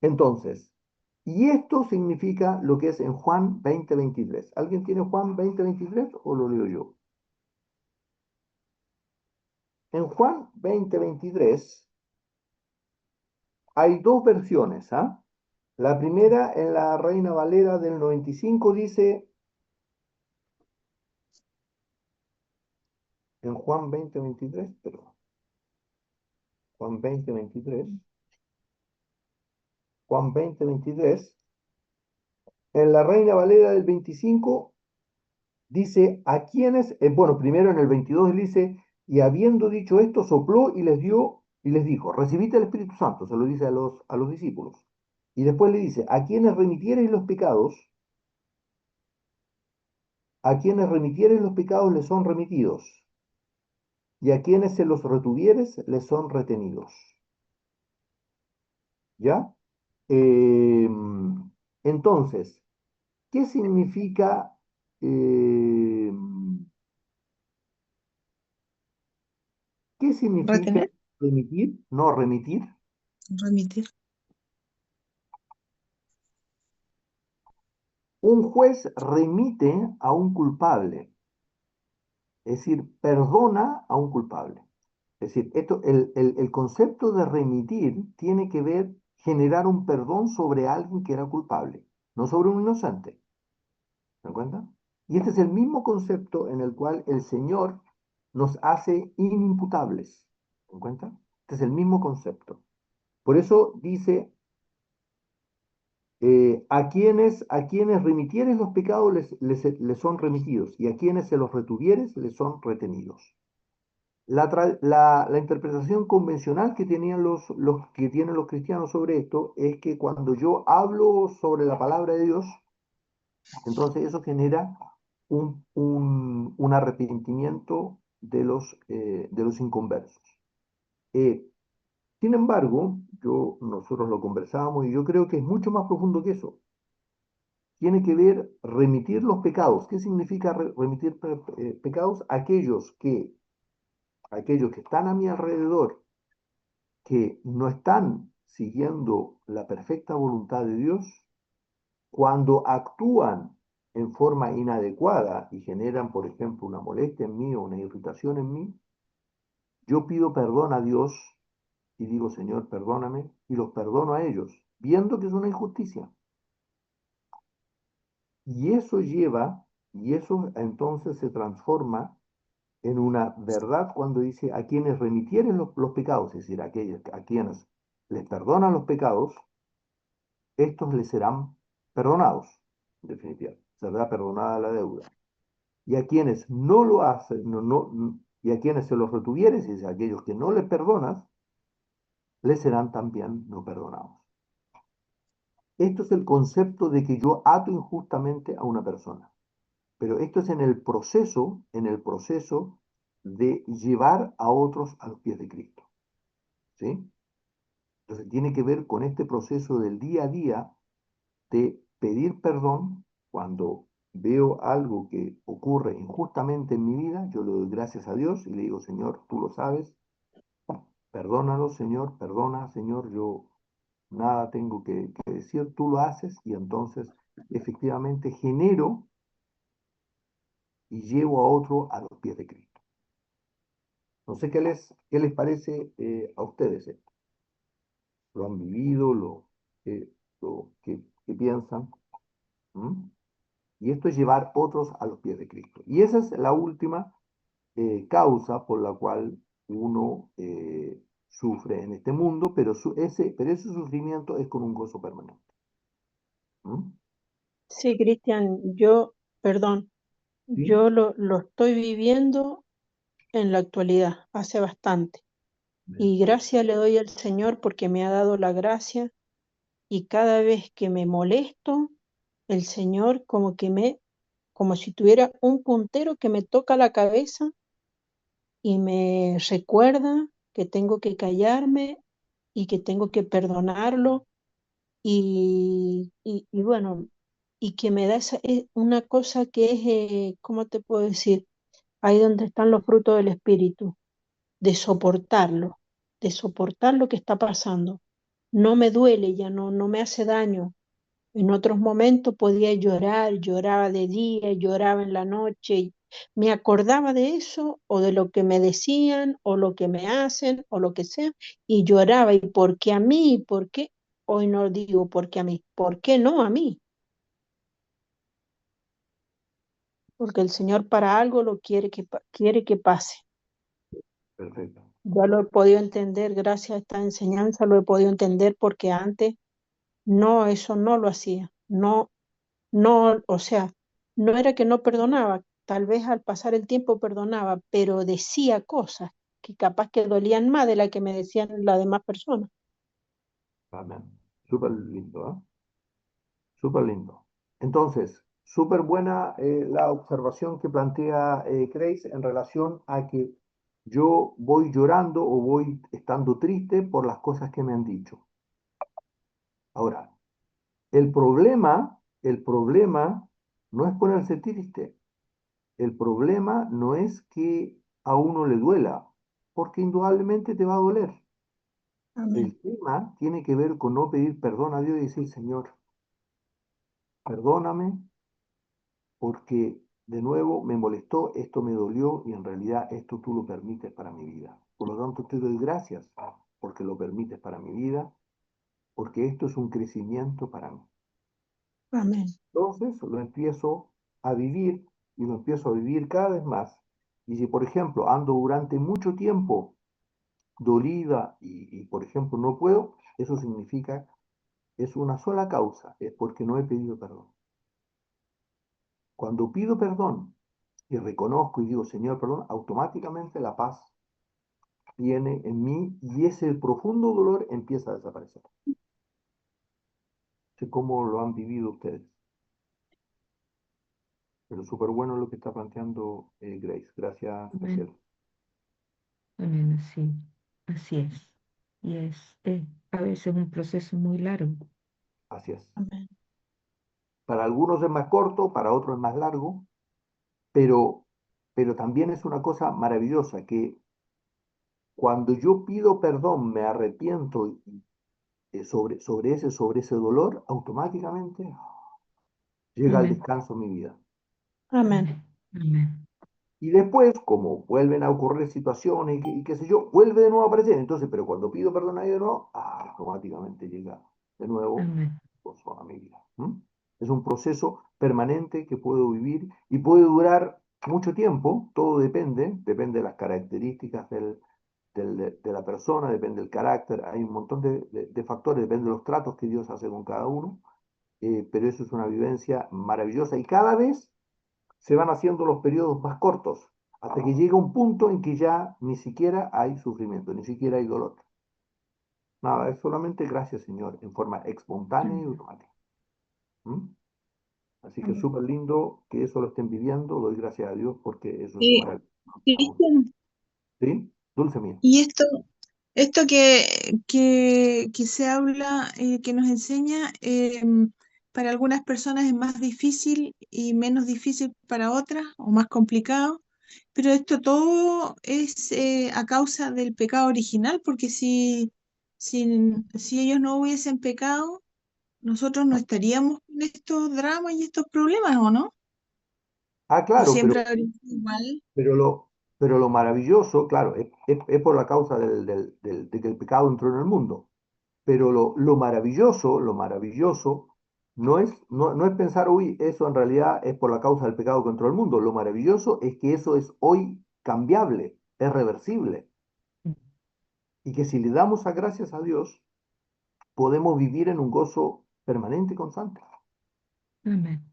Entonces, y esto significa lo que es en Juan 20:23. ¿Alguien tiene Juan 20:23 o lo leo yo? En Juan 20:23 hay dos versiones. La primera, en la Reina Valera del 95, dice, en Juan 20:23, perdón, Juan 20:23, Juan 20:23, en la Reina Valera del 25 dice, a quienes, bueno, primero en el 22 dice, y habiendo dicho esto, sopló y les dio, y les dijo, recibid el Espíritu Santo, se lo dice a los discípulos. Y después le dice, a quienes remitiereis los pecados, a quienes remitiereis los pecados les son remitidos, y a quienes se los retuvieres les son retenidos. ¿Ya? Eh, entonces, ¿qué significa eh, ¿qué significa Retener, remitir? No, remitir. remitir. Un juez remite a un culpable, es decir, perdona a un culpable. Es decir, el concepto de remitir tiene que ver generar un perdón sobre alguien que era culpable, no sobre un inocente. ¿Se dan cuenta? Y este es el mismo concepto en el cual el Señor nos hace inimputables. ¿Se dan cuenta? Este es el mismo concepto. Por eso dice, a quienes remitieres los pecados les son remitidos, y a quienes se los retuvieres les son retenidos. La interpretación convencional que tenían que tienen los cristianos sobre esto es que cuando yo hablo sobre la palabra de Dios, entonces eso genera un arrepentimiento de los inconversos. Eh, Sin embargo, nosotros lo conversábamos y yo creo que es mucho más profundo que eso. Tiene que ver remitir los pecados. ¿Qué significa remitir pecados? Aquellos que están a mi alrededor, que no están siguiendo la perfecta voluntad de Dios, cuando actúan en forma inadecuada y generan, por ejemplo, una molestia en mí o una irritación en mí, yo pido perdón a Dios y digo, Señor, perdóname, y los perdono a ellos, viendo que es una injusticia. Y eso lleva, y eso entonces se transforma en una verdad cuando dice a quienes remitieren los pecados, es decir, a quienes les perdonan los pecados, estos les serán perdonados, en definitiva, será perdonada la deuda. y a quienes no lo hacen, y a quienes se los retuvieres, y a aquellos que no les perdonas, les serán también no perdonados. Esto es el concepto de que yo ato injustamente a una persona. Pero esto es en el proceso de llevar a otros a los pies de Cristo. ¿Sí? Entonces tiene que ver con este proceso del día a día de pedir perdón cuando veo algo que ocurre injustamente en mi vida, yo le doy gracias a Dios y le digo, Señor, tú lo sabes, perdónalo, Señor, perdona, Señor, yo nada tengo que decir, tú lo haces y entonces efectivamente genero y llevo a otro a los pies de Cristo. No sé qué les parece a ustedes esto. ¿Lo han vivido? ¿Qué piensan? ¿Mm? Y esto es llevar otros a los pies de Cristo. Y esa es la última causa por la cual uno sufre en este mundo, pero ese sufrimiento es con un gozo permanente. ¿Mm? Sí, Cristian, perdón, ¿Sí? yo lo estoy viviendo en la actualidad, hace bastante. Bien. Y gracias le doy al Señor porque me ha dado la gracia y cada vez que me molesto, el Señor como si tuviera un puntero que me toca la cabeza y me recuerda que tengo que callarme y que tengo que perdonarlo y bueno, y que me da una cosa que es, ¿cómo te puedo decir? Ahí donde están los frutos del Espíritu, de soportarlo, de soportar lo que está pasando. No me duele, ya no me hace daño. En otros momentos podía llorar, lloraba de día, lloraba en la noche, y me acordaba de eso o de lo que me decían o lo que me hacen o lo que sea, y lloraba. ¿Y por qué a mí? ¿Por qué? Hoy no digo por qué a mí, ¿por qué no a mí? Porque el Señor para algo lo quiere que pase. Perfecto. Ya lo he podido entender, gracias a esta enseñanza lo he podido entender porque antes no, eso no lo hacía. No, no, o sea, no era que no perdonaba, tal vez al pasar el tiempo perdonaba, pero decía cosas que capaz que dolían más de la que me decían las demás personas. Amén. Súper lindo, ¿eh? Súper lindo. Entonces, súper buena la observación que plantea Grace en relación a que yo voy llorando o voy estando triste por las cosas que me han dicho. Ahora, el problema no es ponerse triste. El problema no es que a uno le duela, porque indudablemente te va a doler. Amén, El tema tiene que ver con no pedir perdón a Dios y decir, Señor, perdóname porque de nuevo me molestó, esto me dolió y en realidad esto tú lo permites para mi vida. Por lo tanto, te doy gracias porque lo permites para mi vida, porque esto es un crecimiento para mí. amén, Entonces lo empiezo a vivir y lo empiezo a vivir cada vez más. Y si, por ejemplo, ando durante mucho tiempo dolida por ejemplo, no puedo, eso significa, es una sola causa, es porque no he pedido perdón. Cuando pido perdón y reconozco y digo, Señor, perdón, automáticamente la paz viene en mí y ese profundo dolor empieza a desaparecer. No sé cómo lo han vivido ustedes, pero súper bueno lo que está planteando Grace. Gracias, Amén, Graciela. amén, así es. Y es a veces un proceso muy largo. Así es. amén, Para algunos es más corto, para otros es más largo, pero, pero también es una cosa maravillosa que cuando yo pido perdón, me arrepiento sobre ese dolor, automáticamente llega el Amén, descanso en mi vida. amén, amén, amén, Y después, como vuelven a ocurrir situaciones y qué sé yo, vuelve de nuevo a aparecer. Entonces, pero cuando pido perdón a Dios de nuevo, automáticamente llega de nuevo amén, gozo a mi vida. Es un proceso permanente que puedo vivir y puede durar mucho tiempo. Todo depende de las características de la persona, depende del carácter. Hay un montón de factores, depende de los tratos que Dios hace con cada uno. Pero eso es una vivencia maravillosa y cada vez se van haciendo los periodos más cortos, hasta que llega un punto en que ya ni siquiera hay sufrimiento, ni siquiera hay dolor. Nada, es solamente gracias, Señor, en forma espontánea y automática. ¿Mm? Así que súper lindo que eso lo estén viviendo. Doy gracias a Dios porque eso es maravilloso. Cristian, ¿Sí? Dulce mía. y esto que se habla, que nos enseña, para algunas personas es más difícil y menos difícil para otras, o más complicado, pero esto todo es a causa del pecado original, porque si ellos no hubiesen pecado, nosotros no estaríamos con estos dramas y estos problemas, ¿o no? Ah, O claro, siempre habría sido igual. pero lo maravilloso, claro, es por la causa de que el pecado entró en el mundo. Pero lo maravilloso no es pensar, uy, eso en realidad es por la causa del pecado que entró al mundo. Lo maravilloso es que eso es hoy cambiable, es reversible. Y que si le damos a gracias a Dios, podemos vivir en un gozo permanente y constante. Amén.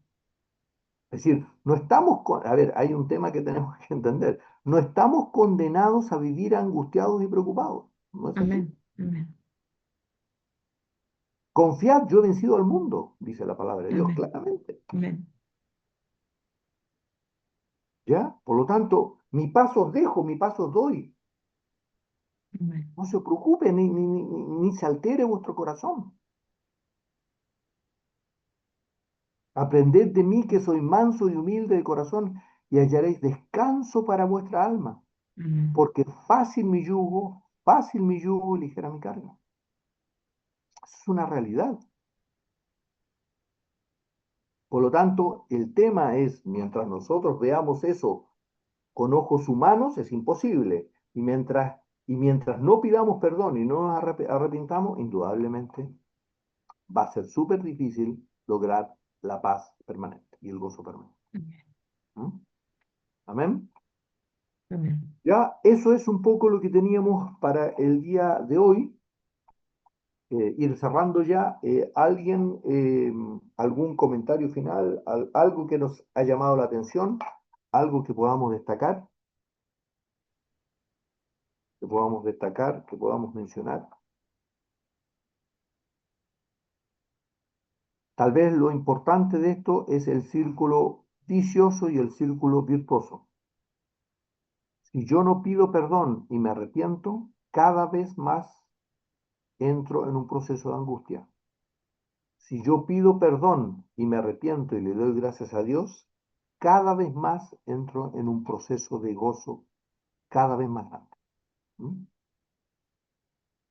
Es decir, no estamos, a ver, hay un tema que tenemos que entender. No estamos condenados a vivir angustiados y preocupados. No es así. Amén. Amén. Confiad, yo he vencido al mundo, dice la palabra de Dios, Amén. claramente. Amén. ¿Ya? Por lo tanto, mi paso os dejo, mi paso os doy. Amén. No se preocupe, ni se altere vuestro corazón. Aprended de mí que soy manso y humilde de corazón y hallaréis descanso para vuestra alma. Amén. Porque fácil mi yugo y ligera mi carga. Es una realidad. Por lo tanto, el tema es, mientras nosotros veamos eso con ojos humanos, es imposible. Y mientras no pidamos perdón y no nos arrepintamos, indudablemente va a ser súper difícil lograr la paz permanente y el gozo permanente. ¿Mm? Amén. Amén. Ya, eso es un poco lo que teníamos para el día de hoy. Ir cerrando ya, algún comentario final, algo que nos ha llamado la atención, algo que podamos destacar, que podamos mencionar. Tal vez lo importante de esto es el círculo vicioso y el círculo virtuoso. Si yo no pido perdón y me arrepiento, cada vez más entro en un proceso de angustia. Si yo pido perdón y me arrepiento y le doy gracias a Dios, cada vez más entro en un proceso de gozo cada vez más grande. ¿Mm?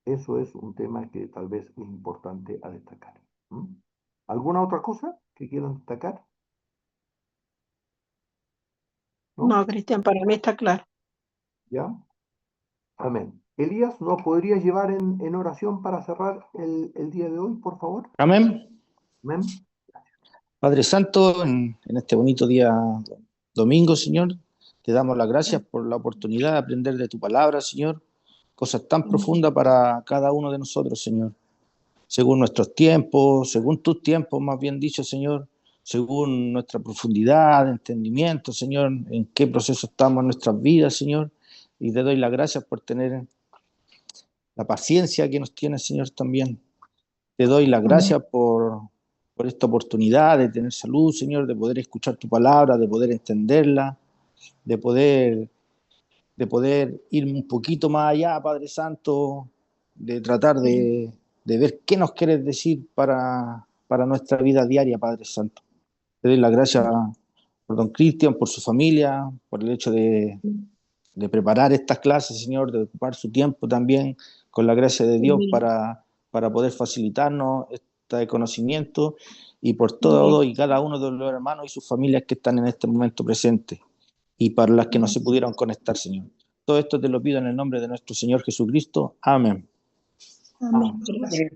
Eso es un tema que tal vez es importante a destacar. ¿Mm? ¿Alguna otra cosa que quieran destacar? ¿No? No, Cristian, para mí está claro. ¿Ya? Amén. Elías, ¿nos podrías llevar en oración para cerrar el día de hoy, por favor? Amén. Amén. Padre Santo, en este bonito día domingo, Señor, te damos las gracias por la oportunidad de aprender de tu palabra, Señor, cosas tan profundas para cada uno de nosotros, Señor, según nuestros tiempos, según tus tiempos, más bien dicho, Señor, según nuestra profundidad de entendimiento, Señor, en qué proceso estamos en nuestras vidas, Señor, y te doy las gracias por tener la paciencia que nos tienes, Señor, también. Te doy las gracias por esta oportunidad de tener salud, Señor, de poder escuchar tu palabra, de poder entenderla, de poder ir un poquito más allá, Padre Santo, de tratar de ver qué nos quieres decir para nuestra vida diaria, Padre Santo. Te doy las gracias por don Cristian, por su familia, por el hecho de preparar estas clases, Señor, de ocupar su tiempo también con la gracia de Dios para poder facilitarnos este conocimiento, y por todo y cada uno de los hermanos y sus familias que están en este momento presentes, y para las que no se pudieron conectar, Señor. Todo esto te lo pido en el nombre de nuestro Señor Jesucristo. Amén. Amén. Amén.